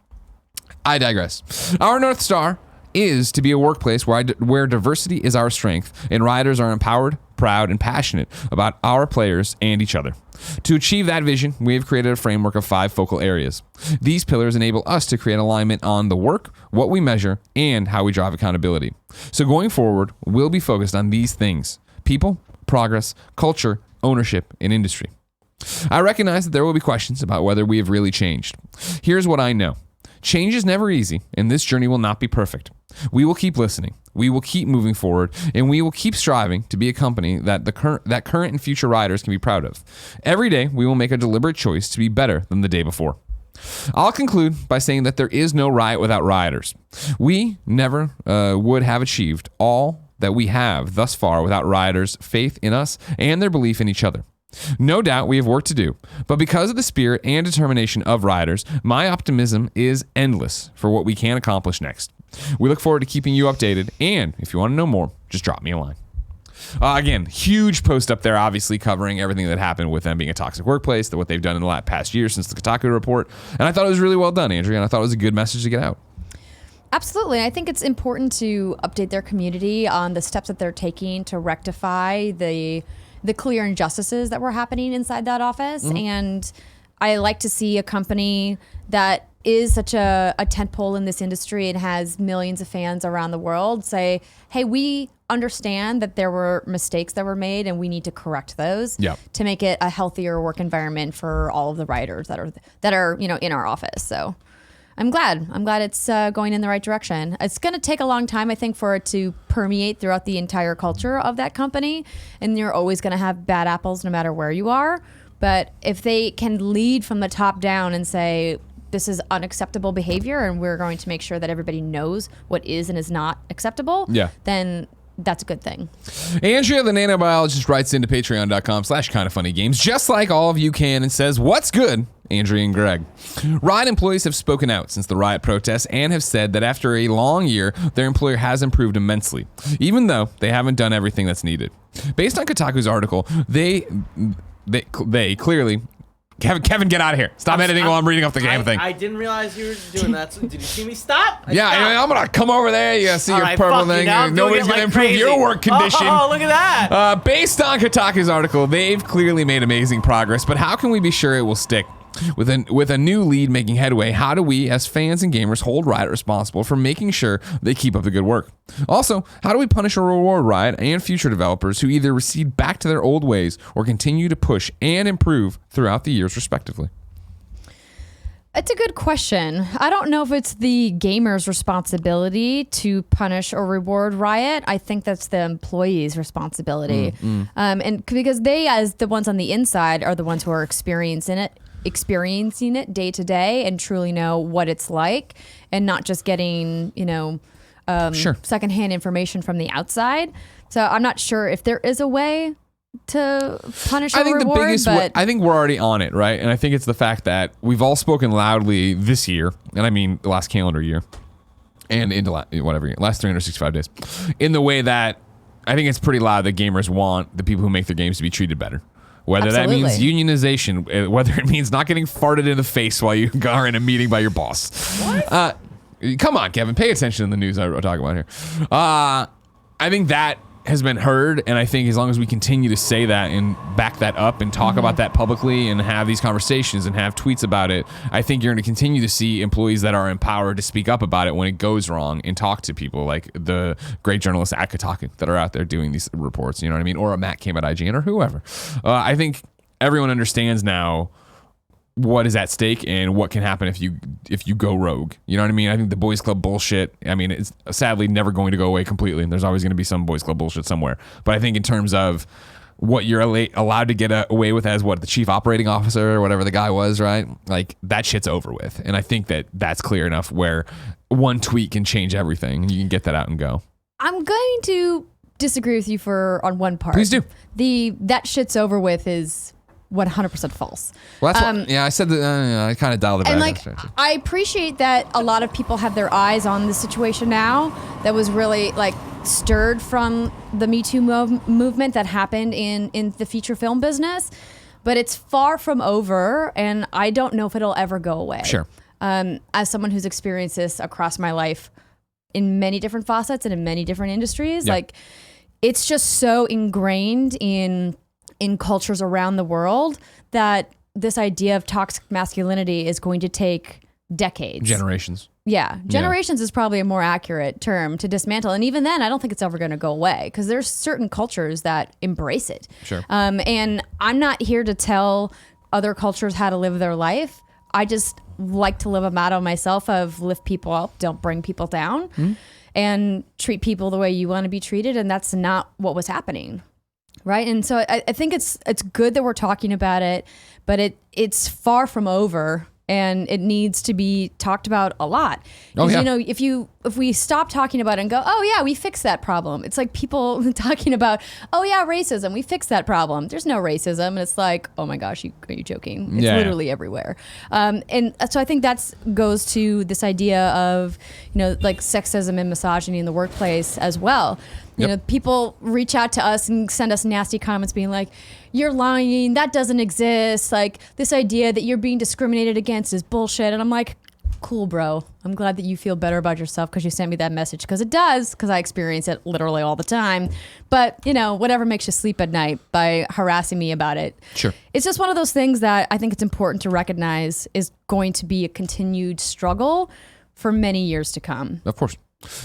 I digress. Our North Star is to be a workplace where diversity is our strength, and Rioters are empowered, proud, and passionate about our players and each other. To achieve that vision, we have created a framework of 5 focal areas. These pillars enable us to create alignment on the work, what we measure, and how we drive accountability. So going forward, we'll be focused on these things: people, progress, culture, ownership, and industry. I recognize that there will be questions about whether we have really changed. Here's what I know. Change is never easy, and this journey will not be perfect. We will keep listening, we will keep moving forward, and we will keep striving to be a company that current and future riders can be proud of. Every day, we will make a deliberate choice to be better than the day before. I'll conclude by saying that there is no Riot without Rioters. We never would have achieved all that we have thus far without Rioters' faith in us and their belief in each other. No doubt we have work to do, but because of the spirit and determination of Rioters, my optimism is endless for what we can accomplish next. We look forward to keeping you updated, and if you want to know more, just drop me a line. Again, huge post up there, obviously covering everything that happened with them being a toxic workplace, what they've done in the past year since the Kotaku report, and I thought it was really well done, Andrea, and I thought it was a good message to get out. Absolutely. I think it's important to update their community on the steps that they're taking to rectify the clear injustices that were happening inside that office. Mm-hmm. And I like to see a company that is such a tentpole in this industry and has millions of fans around the world say, hey, we understand that there were mistakes that were made and we need to correct those to make it a healthier work environment for all of the writers that are in our office. So I'm glad it's going in the right direction. It's going to take a long time, I think, for it to permeate throughout the entire culture of that company. And you're always going to have bad apples no matter where you are. But if they can lead from the top down and say, this is unacceptable behavior and we're going to make sure that everybody knows what is and is not acceptable, then that's a good thing. Andrea, the Nano Biologist, writes into patreon.com/kindoffunnygames, just like all of you can, and says, what's good, Andrea and Greg? Riot employees have spoken out since the Riot protests and have said that after a long year, their employer has improved immensely, even though they haven't done everything that's needed. Based on Kotaku's article, they clearly... Kevin, get out of here. Stop editing while I'm reading off the damn thing. I didn't realize you were doing that. So did you see me stop? I'm going to come over there. You see your purple thing. Nobody's going to improve your work condition. Oh, look at that. Based on Kotaku's article, they've clearly made amazing progress, but how can we be sure it will stick? With a new lead making headway, how do we, as fans and gamers, hold Riot responsible for making sure they keep up the good work? Also, how do we punish or reward Riot and future developers who either recede back to their old ways or continue to push and improve throughout the years, respectively? It's a good question. I don't know if it's the gamer's responsibility to punish or reward Riot. I think that's the employee's responsibility. And because they, as the ones on the inside, are the ones who are experiencing it day to day and truly know what it's like, and not just getting secondhand information from the outside. So I'm not sure if there is a way to punish or reward, I think we're already on it, right? And I think it's the fact that we've all spoken loudly this year, and I mean the last calendar year, and into last 365 days, in the way that I think it's pretty loud that gamers want the people who make their games to be treated better. Whether Absolutely. That means unionization, whether it means not getting farted in the face while you are in a meeting by your boss. What? Come on, Kevin, pay attention to the news I'm talking about here. I think that has been heard, and I think as long as we continue to say that and back that up and talk about that publicly and have these conversations and have tweets about it, I think you're going to continue to see employees that are empowered to speak up about it when it goes wrong and talk to people like the great journalists at Kotaku that are out there doing these reports, you know what I mean? Or a Matt came at IGN or whoever. I think everyone understands now what is at stake and what can happen if you go rogue. You know what I mean? I think the boys club bullshit, I mean, it's sadly never going to go away completely, and there's always going to be some boys club bullshit somewhere. But I think in terms of what you're allowed to get away with as the chief operating officer or whatever the guy was, right? Like, that shit's over with. And I think that that's clear enough where one tweet can change everything and you can get that out and go. I'm going to disagree with you on one part. Please do. That shit's over with is 100% false. Well, that's I said that. I kind of dialed it back. And I appreciate that a lot of people have their eyes on the situation now. That was really stirred from the Me Too movement that happened in the feature film business, but it's far from over, and I don't know if it'll ever go away. Sure. As someone who's experienced this across my life in many different facets and in many different industries, it's just so ingrained in cultures around the world that this idea of toxic masculinity is going to take decades. Generations. Yeah. Generations is probably a more accurate term to dismantle. And even then, I don't think it's ever going to go away because there's certain cultures that embrace it. Sure. And I'm not here to tell other cultures how to live their life. I just like to live a motto myself of lift people up, don't bring people down, and treat people the way you want to be treated. And that's not what was happening. Right. And so I think it's good that we're talking about it, but it's far from over, and it needs to be talked about a lot. Because, if we stop talking about it and go, oh yeah, we fixed that problem. It's like people talking about, oh yeah, racism, we fixed that problem. There's no racism. And it's like, oh my gosh, are you joking? It's literally everywhere. And so I think that goes to this idea of, sexism and misogyny in the workplace as well. You know, people reach out to us and send us nasty comments being like, you're lying, that doesn't exist. Like, this idea that you're being discriminated against is bullshit. And I'm like, cool, bro. I'm glad that you feel better about yourself because you sent me that message, because it does, because I experience it literally all the time. But, whatever makes you sleep at night by harassing me about it. Sure. It's just one of those things that I think it's important to recognize is going to be a continued struggle for many years to come. Of course.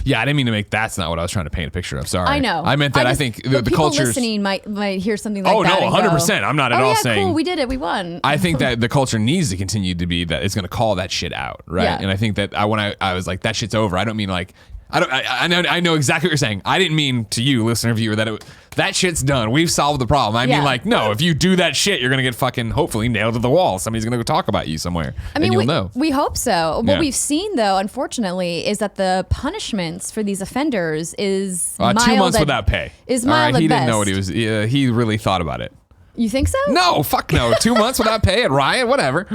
Yeah, I didn't mean to make. That's not what I was trying to paint a picture of. Sorry. I know. I meant that I think the culture listening might hear something like that. Oh no, 100%. I'm not at all saying. Cool, we did it. We won. I think that the culture needs to continue to be that it's going to call that shit out, right? Yeah. And I think that when I was like, that shit's over, I don't mean like. I know exactly what you're saying. I didn't mean to you, listener, viewer, that shit's done. We've solved the problem. I mean, like, no, if you do that shit, you're gonna get fucking hopefully nailed to the wall. Somebody's gonna go talk about you somewhere, and you'll know. We hope so. What we've seen, though, unfortunately, is that the punishments for these offenders is 2 months without pay. Is mild at he best. didn't know what he was. He really thought about it. You think so? No, fuck no. 2 months without pay at Riot, whatever.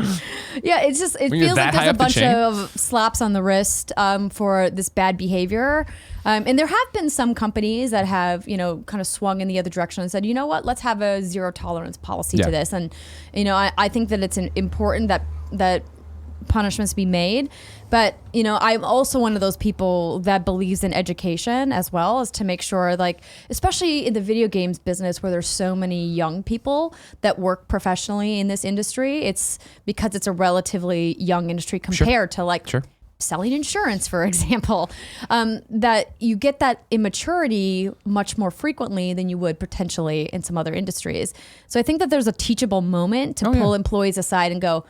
Yeah, it feels like there's a bunch of slaps on the wrist for this bad behavior. And there have been some companies that have, kind of swung in the other direction and said, you know what, let's have a zero tolerance policy to this. And, I think that it's important that punishments be made. But, I'm also one of those people that believes in education as well, as to make sure, especially in the video games business where there's so many young people that work professionally in this industry, it's because it's a relatively young industry compared to selling insurance, for example, that you get that immaturity much more frequently than you would potentially in some other industries. So I think that there's a teachable moment to pull employees aside and go,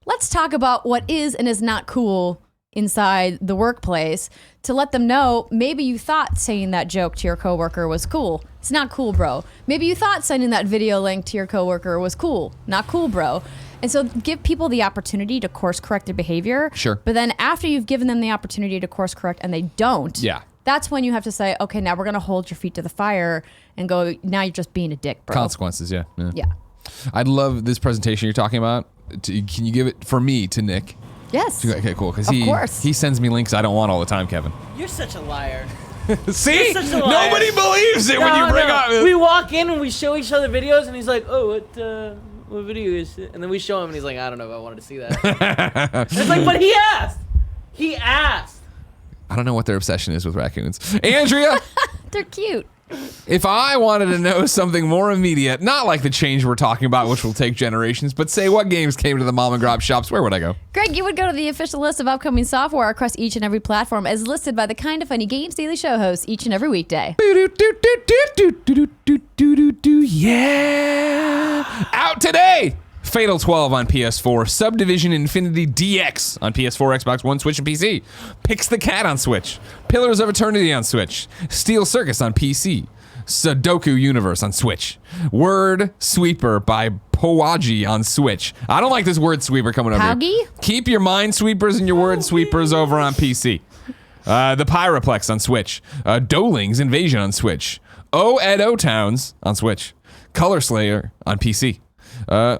let's talk about what is and is not cool inside the workplace, to let them know maybe you thought saying that joke to your coworker was cool. It's not cool, bro. Maybe you thought sending that video link to your coworker was cool. Not cool, bro. And so give people the opportunity to course correct their behavior. Sure. But then after you've given them the opportunity to course correct and they don't, that's when you have to say, okay, now we're going to hold your feet to the fire and go, now you're just being a dick, bro. Consequences, yeah. I'd love this presentation you're talking about. Can you give it for me to Nick? Yes. Okay, cool. Because he sends me links I don't want all the time, Kevin. You're such a liar. See? Such a liar. Nobody believes it when you bring up. We walk in and we show each other videos, and he's like, "Oh, what video is it?" And then we show him, and he's like, "I don't know if I wanted to see that." It's like, but he asked. He asked. I don't know what their obsession is with raccoons. Andrea. They're cute. If I wanted to know something more immediate, not like the change we're talking about, which will take generations, but say what games came to the mom and grab shops, where would I go? Greg, you would go to the official list of upcoming software across each and every platform as listed by the Kinda Funny Games Daily Show hosts each and every weekday. Yeah! Out today! Fatal 12 on PS4, Subdivision Infinity DX on PS4, Xbox One, Switch, and PC. Pix the Cat on Switch. Pillars of Eternity on Switch. Steel Circus on PC. Sudoku Universe on Switch. Word Sweeper by Powaji on Switch. I don't like this word sweeper coming over here. Keep your mind sweepers and your word sweepers over on PC. The Pyraplex on Switch. Doling's Invasion on Switch. O Towns on Switch. Color Slayer on PC.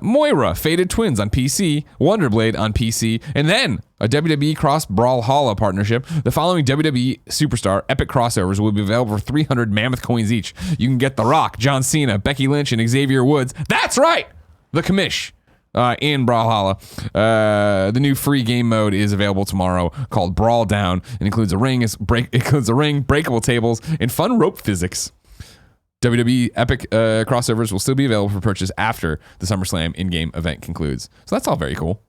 Moira, Faded Twins on PC, Wonderblade on PC, and then a WWE Cross Brawlhalla partnership. The following WWE Superstar Epic crossovers will be available for 300 mammoth coins each. You can get The Rock, John Cena, Becky Lynch, and Xavier Woods. That's right! The Commish. In Brawlhalla. The new free game mode is available tomorrow called Brawl Down. It includes a ring, breakable tables, and fun rope physics. WWE Epic crossovers will still be available for purchase after the SummerSlam in-game event concludes. So that's all very cool.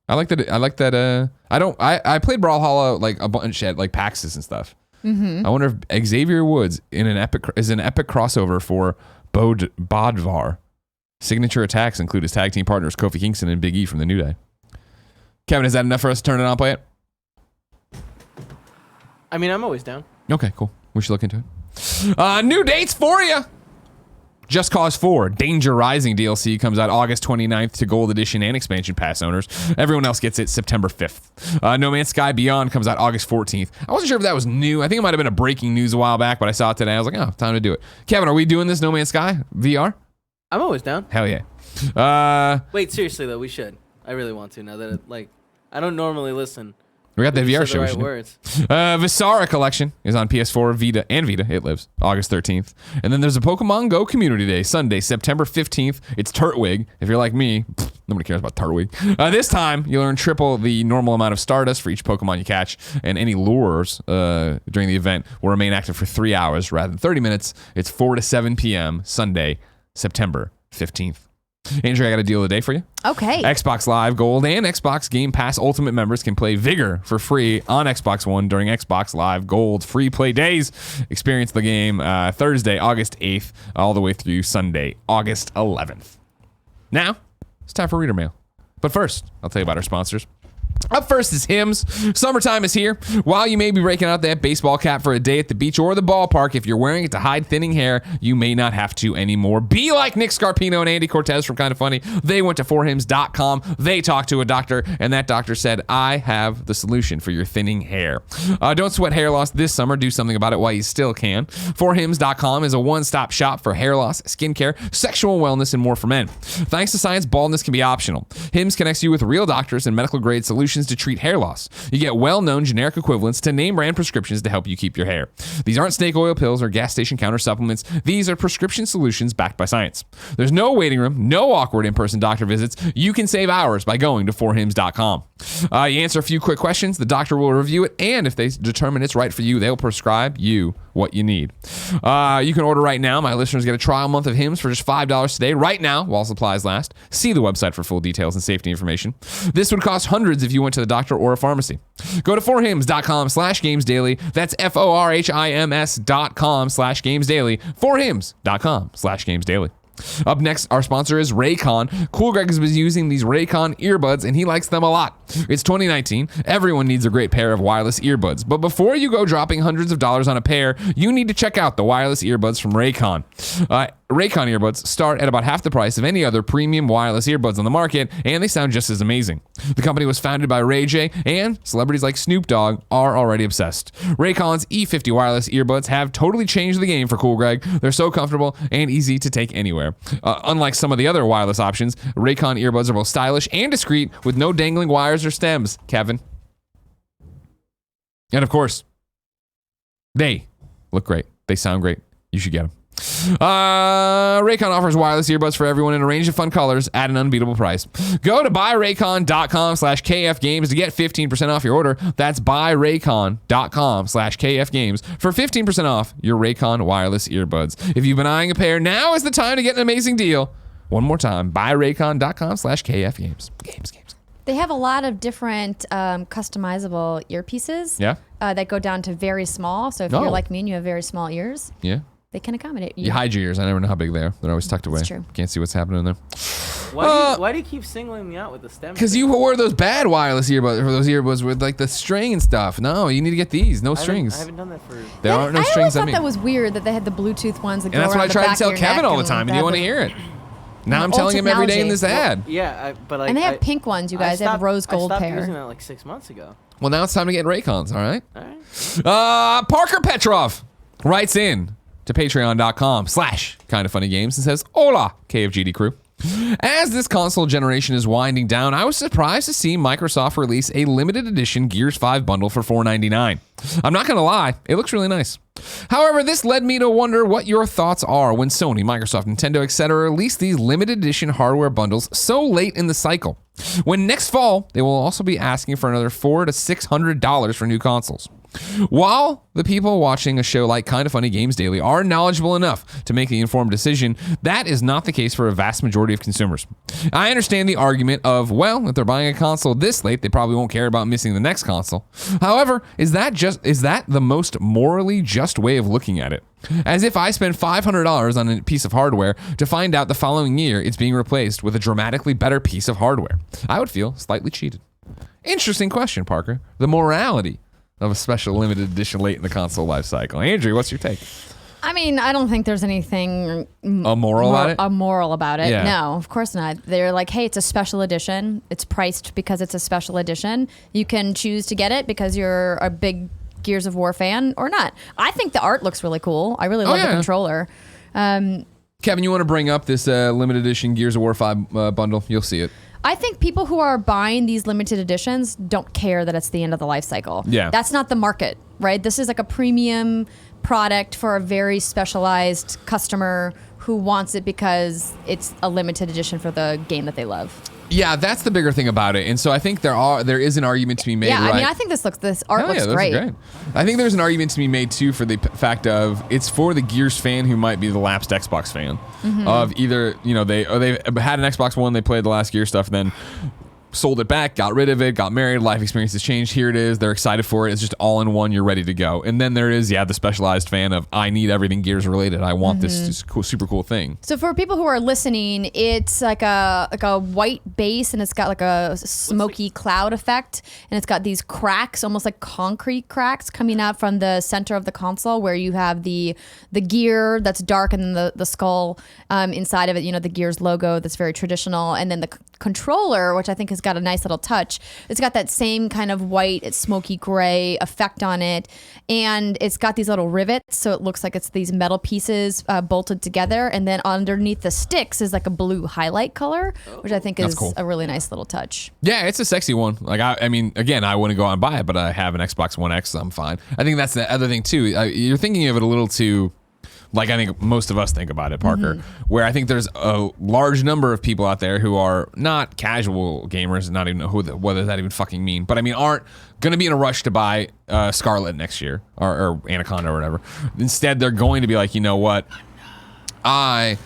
I like that. I played Brawlhalla like a bunch at like PAXs and stuff. I wonder if Xavier Woods is an epic crossover for Bodvar. Signature attacks include his tag team partners Kofi Kingston and Big E from the New Day. Kevin, is that enough for us to turn it on and play it? I mean, I'm always down. Okay, cool. We should look into it. New dates for you. Just Cause 4 Danger Rising DLC comes out August 29th to Gold Edition and Expansion Pass owners. Everyone else gets it September 5th. No Man's Sky Beyond comes out August 14th. I wasn't sure if that was new. I think it might have been a breaking news a while back, but I saw it today. I was like, oh, time to do it. Kevin, are we doing this No Man's Sky VR? I'm always down. Hell yeah. Wait, seriously though, we should. I really want to now that I don't normally listen. We got the VR show. Right words. Visara Collection is on PS4, Vita, and Vita. It lives August 13th. And then there's a Pokemon Go Community Day, Sunday, September 15th. It's Turtwig. If you're like me, nobody cares about Turtwig. This time, you'll earn triple the normal amount of Stardust for each Pokemon you catch, and any lures during the event will remain active for 3 hours rather than 30 minutes. It's 4 to 7 p.m. Sunday, September 15th. Andrea, I got a deal of the day for you. Okay. Xbox Live Gold and Xbox Game Pass Ultimate members can play Vigor for free on Xbox One during Xbox Live Gold free play days. Experience the game Thursday, August 8th, all the way through Sunday, August 11th. Now, it's time for Reader Mail. But first, I'll tell you about our sponsors. Up first is Hims. Summertime is here. While you may be breaking out that baseball cap for a day at the beach or the ballpark, if you're wearing it to hide thinning hair, you may not have to anymore. Be like Nick Scarpino and Andy Cortez from Kinda Funny. They went to forhims.com. They talked to a doctor, and that doctor said, I have the solution for your thinning hair. Don't sweat hair loss this summer. Do something about it while you still can. Forhims.com is a one-stop shop for hair loss, skincare, sexual wellness, and more for men. Thanks to science, baldness can be optional. Hims connects you with real doctors and medical-grade solutions to treat hair loss. You get well-known generic equivalents to name brand prescriptions to help you keep your hair. These aren't snake oil pills or gas station counter supplements. These are prescription solutions backed by science. There's no waiting room, no awkward in-person doctor visits. You can save hours by going to forhims.com. You answer a few quick questions, the doctor will review it, and if they determine it's right for you, they'll prescribe you what you need. You can order right now. My listeners get a trial month of Hims for just $5 today, right now, while supplies last. See the website for full details and safety information. This would cost hundreds if you went to the doctor or a pharmacy. Go to forhims.com/gamesdaily. That's FORHIMS.com/gamesdaily. Forhims.com/gamesdaily. Up next, our sponsor is RAYCON. Cool Greg has been using these RAYCON earbuds, and he likes them a lot. It's 2019. Everyone needs a great pair of wireless earbuds. But before you go dropping hundreds of dollars on a pair, you need to check out the wireless earbuds from RAYCON. RAYCON earbuds start at about half the price of any other premium wireless earbuds on the market, and they sound just as amazing. The company was founded by Ray J, and celebrities like Snoop Dogg are already obsessed. RAYCON's E50 wireless earbuds have totally changed the game for Cool Greg. They're so comfortable and easy to take anywhere. Unlike some of the other wireless options, RAYCON earbuds are both stylish and discreet with no dangling wires or stems, Kevin. And of course, they look great. They sound great. You should get them. Raycon offers wireless earbuds for everyone in a range of fun colors at an unbeatable price. Go to buyraycon.com/kfgames to get 15% off your order. That's buyraycon.com/kfgames for 15% off your Raycon wireless earbuds. If you've been eyeing a pair, now is the time to get an amazing deal. One more time, buyraycon.com/kfgames. Games. They have a lot of different customizable earpieces. Yeah. That go down to very small. So if you're like me and you have very small ears, yeah, they can accommodate you. You hide your ears. I never know how big they are. They're always tucked away. That's true. Can't see what's happening there. Why do you keep singling me out with the stem? Because you wore those bad wireless earbuds, or those earbuds with like the string and stuff. No, you need to get these. No strings. I haven't done that for. There aren't no I strings. I always thought that was weird that they had the Bluetooth ones that and go that's what I around the tried to back tell of your Kevin neck all the time, and he didn't want to hear it. Now I'm telling him every day in this ad. But and they have pink ones, you guys. They have a rose gold I pair. stopped using that like 6 months ago. Well, now it's time to get Raycons, all right? All right. Parker Petrov writes in to patreon.com/kindoffunnygames and says, Hola, KFGD crew. As this console generation is winding down, I was surprised to see Microsoft release a limited edition Gears 5 bundle for $4.99. I'm not going to lie, it looks really nice. However, this led me to wonder what your thoughts are when Sony, Microsoft, Nintendo, etc. release these limited edition hardware bundles so late in the cycle, when next fall they will also be asking for another $400 to $600 for new consoles. While the people watching a show like Kinda Funny Games Daily are knowledgeable enough to make the informed decision, that is not the case for a vast majority of consumers. I understand the argument of, well, if they're buying a console this late, they probably won't care about missing the next console. However, is that the most morally just way of looking at it? As if I spend $500 on a piece of hardware to find out the following year it's being replaced with a dramatically better piece of hardware. I would feel slightly cheated. Interesting question, Parker. The morality of a special limited edition late in the console life cycle. Andrew, what's your take? I mean, I don't think there's anything immoral about it. Yeah. No, of course not. They're like, hey, it's a special edition. It's priced because it's a special edition. You can choose to get it because you're a big Gears of War fan or not. I think the art looks really cool. I really love the controller. Kevin, you want to bring up this limited edition Gears of War 5 bundle? You'll see it. I think people who are buying these limited editions don't care that it's the end of the life cycle. Yeah. That's not the market, right? This is like a premium product for a very specialized customer who wants it because it's a limited edition for the game that they love. Yeah, that's the bigger thing about it. And so I think there is an argument to be made. Yeah, right? I mean, I think this art looks great. I think there's an argument to be made too for the fact of it's for the Gears fan who might be the lapsed Xbox fan of either, they had an Xbox One, they played the last Gear stuff, then sold it back, got rid of it, got married, life experience has changed, here it is, they're excited for it, it's just all in one, you're ready to go. And then there is, the specialized fan of, I need everything Gears related, I want this super cool thing. So for people who are listening, it's like a white base and it's got like a smoky cloud effect, and it's got these cracks, almost like concrete cracks coming out from the center of the console where you have the gear that's dark and then the skull inside of it, the Gears logo that's very traditional, and then the controller, which I think has got a nice little touch. It's got that same kind of white, it's smoky gray effect on it, and it's got these little rivets, so it looks like it's these metal pieces bolted together, and then underneath the sticks is like a blue highlight color, which I think is cool. A really nice little touch. Yeah, it's a sexy one. Like I mean, again, I wouldn't go out and buy it, but I have an Xbox One X, so I'm fine. I think that's the other thing too. You're thinking of it a little too, like I think most of us think about it, Parker, where I think there's a large number of people out there who are not casual gamers, not even know what does that even fucking mean, but I mean aren't going to be in a rush to buy Scarlet next year or Anaconda or whatever. Instead, they're going to be like, you know what, I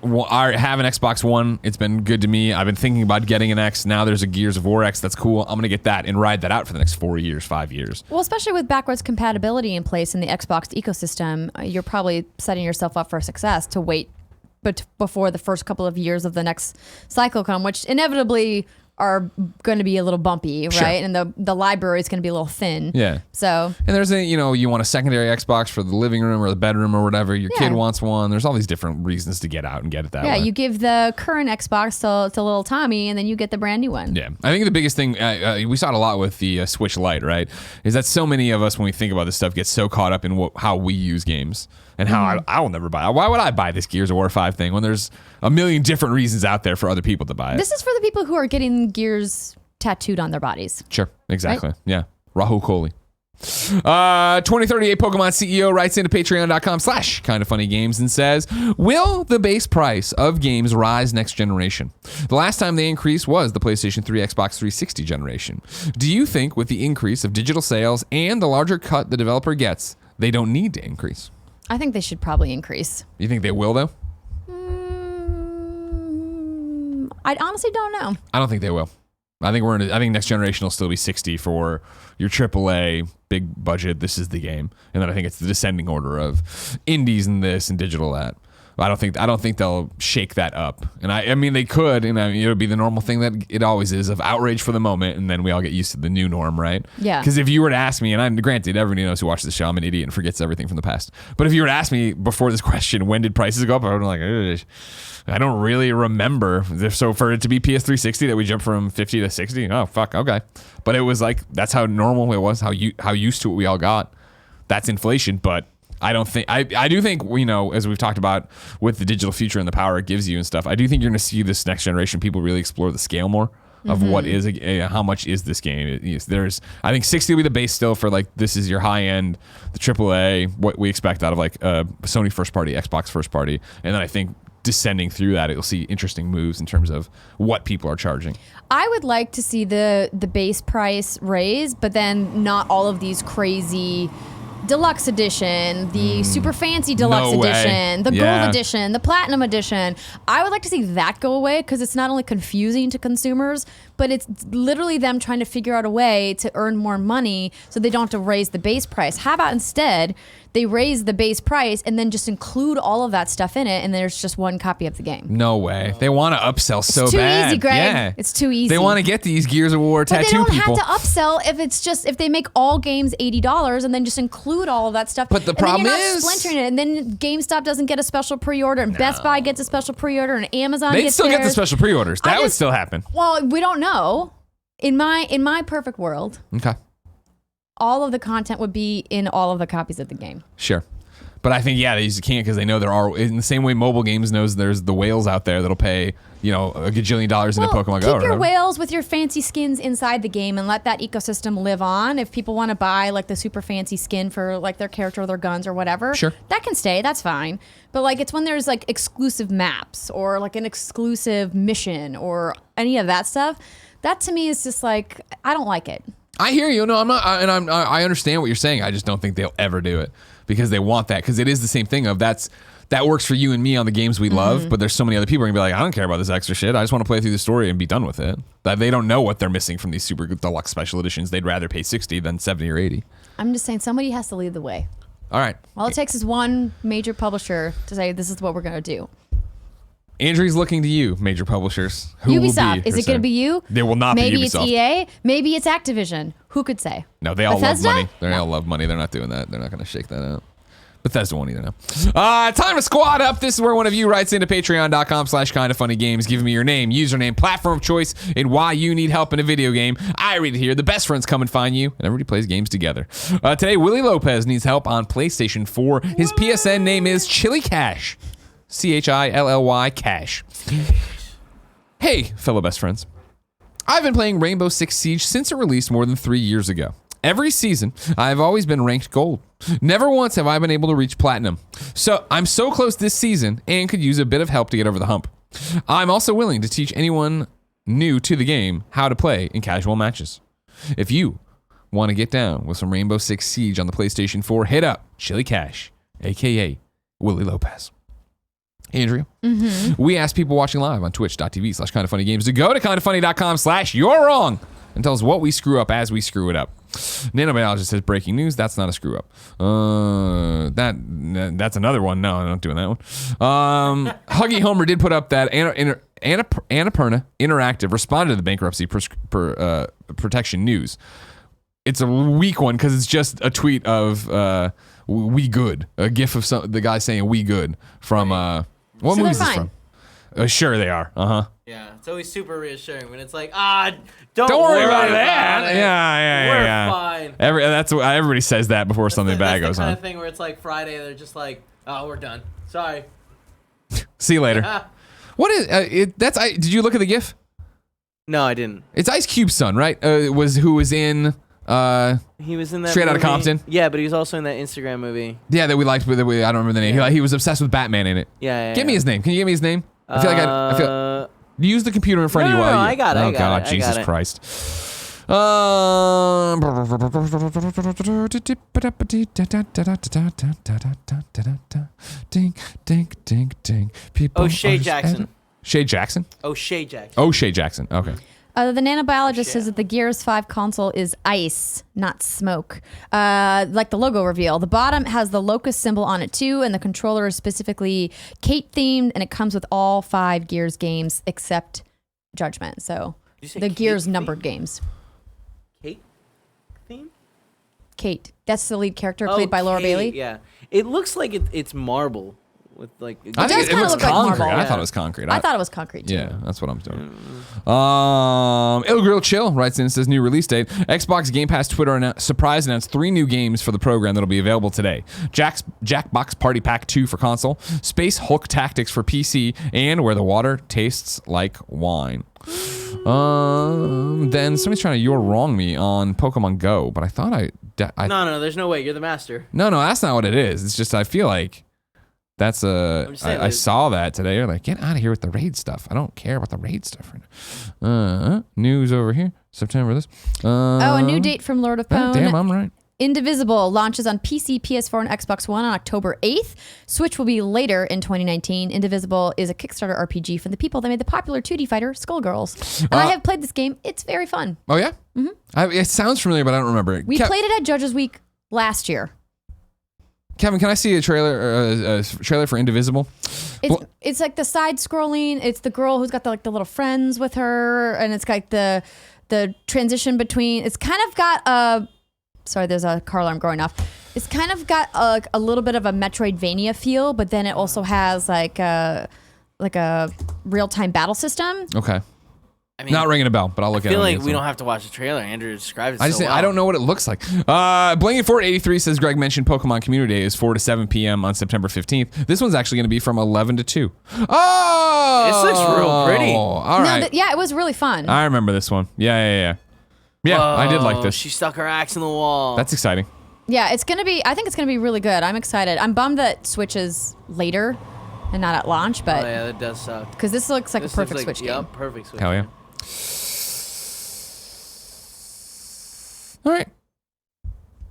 have an Xbox One. It's been good to me. I've been thinking about getting an X. Now there's a Gears of War X. That's cool. I'm going to get that and ride that out for the next 4 years, 5 years. Well, especially with backwards compatibility in place in the Xbox ecosystem, you're probably setting yourself up for success to wait before the first couple of years of the next cycle come, which inevitably are going to be a little bumpy, right? Sure. And the library is going to be a little thin. Yeah. So. And there's you want a secondary Xbox for the living room or the bedroom or whatever. Your kid wants one. There's all these different reasons to get out and get it that way. Yeah, you give the current Xbox to little Tommy, and then you get the brand new one. Yeah. I think the biggest thing, we saw it a lot with the Switch Lite, right? Is that so many of us, when we think about this stuff, get so caught up in how we use games. And how I will never buy it. Why would I buy this Gears of War 5 thing when there's a million different reasons out there for other people to buy it? This is for the people who are getting Gears tattooed on their bodies. Sure, exactly. Right? Yeah. Rahul Kohli. 2038 Pokemon CEO writes into patreon.com/kindoffunnygames and says, will the base price of games rise next generation? The last time they increased was the PlayStation 3, Xbox 360 generation. Do you think with the increase of digital sales and the larger cut the developer gets, they don't need to increase? I think they should probably increase. You think they will, though? I honestly don't know. I don't think they will. I think I think next generation will still be 60 for your AAA big budget. This is the game, and then I think it's the descending order of indies and this and digital that. I don't think they'll shake that up. And I mean they could, and it would be the normal thing that it always is of outrage for the moment, and then we all get used to the new norm, right? Yeah. Because if you were to ask me, and granted everybody knows who watches the show, I'm an idiot and forgets everything from the past. But if you were to ask me before this question, when did prices go up? I would be like, ugh. I don't really remember. So for it to be PS360 that we jumped from 50 to 60, oh fuck, okay. But it was like that's how normal it was, how used to it we all got. That's inflation, but I don't think I do think, you know, as we've talked about with the digital future and the power it gives you and stuff, I do think you're going to see this next generation people really explore the scale more of what is how much is this game. I think 60 will be the base still for like this is your high end, the AAA, what we expect out of like Sony first party, Xbox first party, and then I think descending through that, you'll see interesting moves in terms of what people are charging. I would like to see the base price raised, but then not all of these crazy deluxe edition, the super fancy deluxe edition, the gold edition, the platinum edition. I would like to see that go away because it's not only confusing to consumers, but it's literally them trying to figure out a way to earn more money so they don't have to raise the base price. How about instead they raise the base price and then just include all of that stuff in it, and there's just one copy of the game? No way. They want to upsell so bad. It's too easy, Greg. Yeah. It's too easy. They want to get these Gears of War tattoo people. But they don't have to upsell if they make all games $80 and then just include all of that stuff. But the problem is, you're not splintering it, and then GameStop doesn't get a special pre-order, and Best Buy gets a special pre-order, and Amazon They'd gets still get the theirs. special pre-orders. That would still happen. Well, we don't know. In my perfect world, okay, all of the content would be in all of the copies of the game. Sure. But I think, they just can't because they know there are, in the same way mobile games knows there's the whales out there that'll pay, you know, $1 gajillion into Pokemon Go. Keep your whales with your fancy skins inside the game and let that ecosystem live on. If people want to buy like the super fancy skin for like their character or their guns or whatever, sure, that can stay. That's fine. But like it's when there's like exclusive maps or like an exclusive mission or any of that stuff. That to me is just like, I don't like it. I hear you. No, I'm not, I understand what you're saying. I just don't think they'll ever do it because they want that. Because it is the same thing of that works for you and me on the games we love, but there's so many other people who are gonna be like, I don't care about this extra shit. I just want to play through the story and be done with it. That they don't know what they're missing from these super deluxe special editions. They'd rather pay 60 than 70 or 80. I'm just saying somebody has to lead the way. All right. All it takes is one major publisher to say this is what we're gonna do. Andrew's looking to you, major publishers. Who Ubisoft. will be? Is it going to be you? There will not Maybe be Ubisoft. Maybe it's EA. Maybe it's Activision. Who could say? No, they all Bethesda? love money. They all love money. They're not doing that. They're not going to shake that out. Bethesda won't either now. Time to squad up. This is where one of you writes into patreon.com/kindoffunnygames, giving me your name, username, platform of choice, and why you need help in a video game. I read it here. The best friends come and find you, and everybody plays games together. Today, Willie Lopez needs help on PlayStation 4. His PSN name is ChillyCash. Chilly Cash. Hey, fellow best friends. I've been playing Rainbow Six Siege since it released more than 3 years ago. Every season, I've always been ranked gold. Never once have I been able to reach platinum. So I'm so close this season and could use a bit of help to get over the hump. I'm also willing to teach anyone new to the game how to play in casual matches. If you want to get down with some Rainbow Six Siege on the PlayStation 4, hit up ChillyCash, aka Willie Lopez. Andrea, we asked people watching live on twitch.tv/kindoffunnygames to go to kindoffunny.com/you're wrong and tell us what we screw up as we screw it up. Nano Biologist says breaking news. That's not a screw up. That's another one. No, I'm not doing that one. Huggy Homer did put up that Annapurna Interactive responded to the bankruptcy protection news. It's a weak one because it's just a tweet of we good, a gif of the guy saying we good from what movie is this from? Sure they are. Yeah, it's always super reassuring when it's like, don't worry about that. Yeah. We're fine. Everybody says that before something bad goes on. That's the kind of thing where it's like Friday, they're just like, oh, we're done. Sorry. See you later. What is did you look at the GIF? No, I didn't. It's Ice Cube's son, right? Who was in He was in that Straight movie. Outta Compton. Yeah, but he was also in that Instagram movie. Yeah, that we liked. I don't remember the name. Yeah. He was obsessed with Batman in it. Yeah. Give me his name. Can you give me his name? I feel. Use the computer in front of you while you. I got it. Oh God, Jesus Christ. Oh, Shay Jackson. Shay Jackson? Shay Jackson. Shay Jackson. Okay. The Nano Biologist says that the Gears 5 console is ice, not smoke. Like the logo reveal. The bottom has the locust symbol on it too, and the controller is specifically Kate themed, and it comes with all 5 Gears games except Judgment. So the Gears numbered games. Kate theme? Kate. That's the lead character played by Laura Bailey. Yeah. It looks like it's marble. With like, it looks look like concrete. marble. I thought it was concrete. I thought it was concrete too. Yeah, that's what I'm doing. Il Grill Chill writes in and says new release date. Xbox Game Pass Twitter announced 3 new games for the program that'll be available today. Jackbox Party Pack 2 for console, Space Hulk Tactics for PC, and Where the Water Tastes Like Wine. Then somebody's trying to "you're wrong" me on Pokemon Go, but I thought No, there's no way. You're the master. No, that's not what it is. It's just I feel like that's I saw that today. You're like, get out of here with the raid stuff. I don't care about the raid stuff right now. News over here. September this. A new date from Lord of Pwn. Damn, I'm right. Indivisible launches on PC, PS4, and Xbox One on October 8th. Switch will be later in 2019. Indivisible is a Kickstarter RPG from the people that made the popular 2D fighter Skullgirls. And I have played this game. It's very fun. Oh, yeah? Mm-hmm. It sounds familiar, but I don't remember it. We played it at Judges Week last year. Kevin, can I see a trailer for Indivisible? It's like the side scrolling. It's the girl who's got the little friends with her, and it's like the transition between. It's kind of got a. Sorry, there's a car alarm going off. It's kind of got a little bit of a Metroidvania feel, but then it also has like a real-time battle system. Okay. I mean, not ringing a bell, but I'll look at it. I feel like we don't have to watch the trailer. Andrew describes it I don't know what it looks like. Blanket Fort 83 says Greg mentioned Pokemon Community Day is 4 to 7 p.m. on September 15th. This one's actually going to be from 11 to 2. Oh! This looks real pretty. All right. Yeah, it was really fun. I remember this one. Yeah. Yeah, whoa, I did like this. She stuck her axe in the wall. That's exciting. Yeah, I think it's going to be really good. I'm excited. I'm bummed that Switch is later and not at launch, but... Oh, yeah, that does suck. Because this looks like a perfect Switch game. Yep, perfect Switch Hell yeah. game. All right.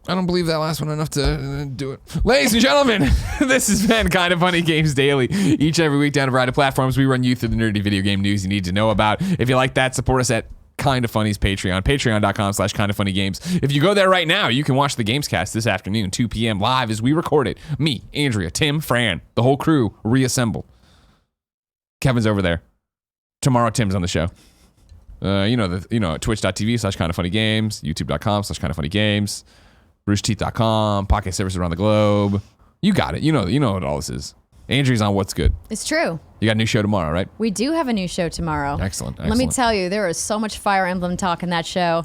I don't believe that last one enough to do it. Ladies and gentlemen, this has been Kind of Funny Games Daily. Each and every week down a variety of platforms, we run you through the nerdy video game news you need to know about. If you like that, support us at Kind of Funny's Patreon, patreon.com/kindoffunnygames. If you go there right now, you can watch the Gamescast this afternoon, 2 p.m. live as we record it. Me, Andrea, Tim, Fran, the whole crew reassemble. Kevin's over there. Tomorrow, Tim's on the show. Twitch.tv/kindoffunnygames, youtube.com/kindoffunnygames, roosterteeth.com, podcast services around the globe. You got it. You know what all this is. Andrew's on What's Good. It's true. You got a new show tomorrow, right? We do have a new show tomorrow. Excellent. Let me tell you, there is so much Fire Emblem talk in that show.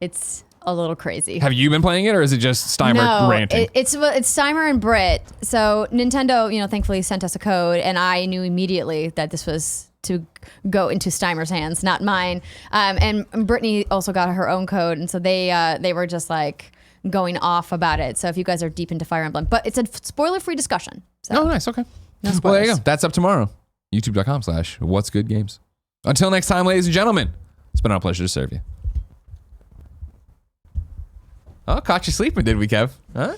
It's a little crazy. Have you been playing it, or is it just Steimer ranting? It's Steimer and Britt. So Nintendo, thankfully sent us a code, and I knew immediately that this was to go into Steimer's hands, not mine. And Brittany also got her own code, and so they were just like going off about it. So if you guys are deep into Fire Emblem, but it's a spoiler-free discussion. So. Oh, nice. Okay. No spoilers. Well, there you go. That's up tomorrow. youtube.com/whatsgoodgames. Until next time, ladies and gentlemen, it's been our pleasure to serve you. Oh, caught you sleeping, did we, Kev? Huh?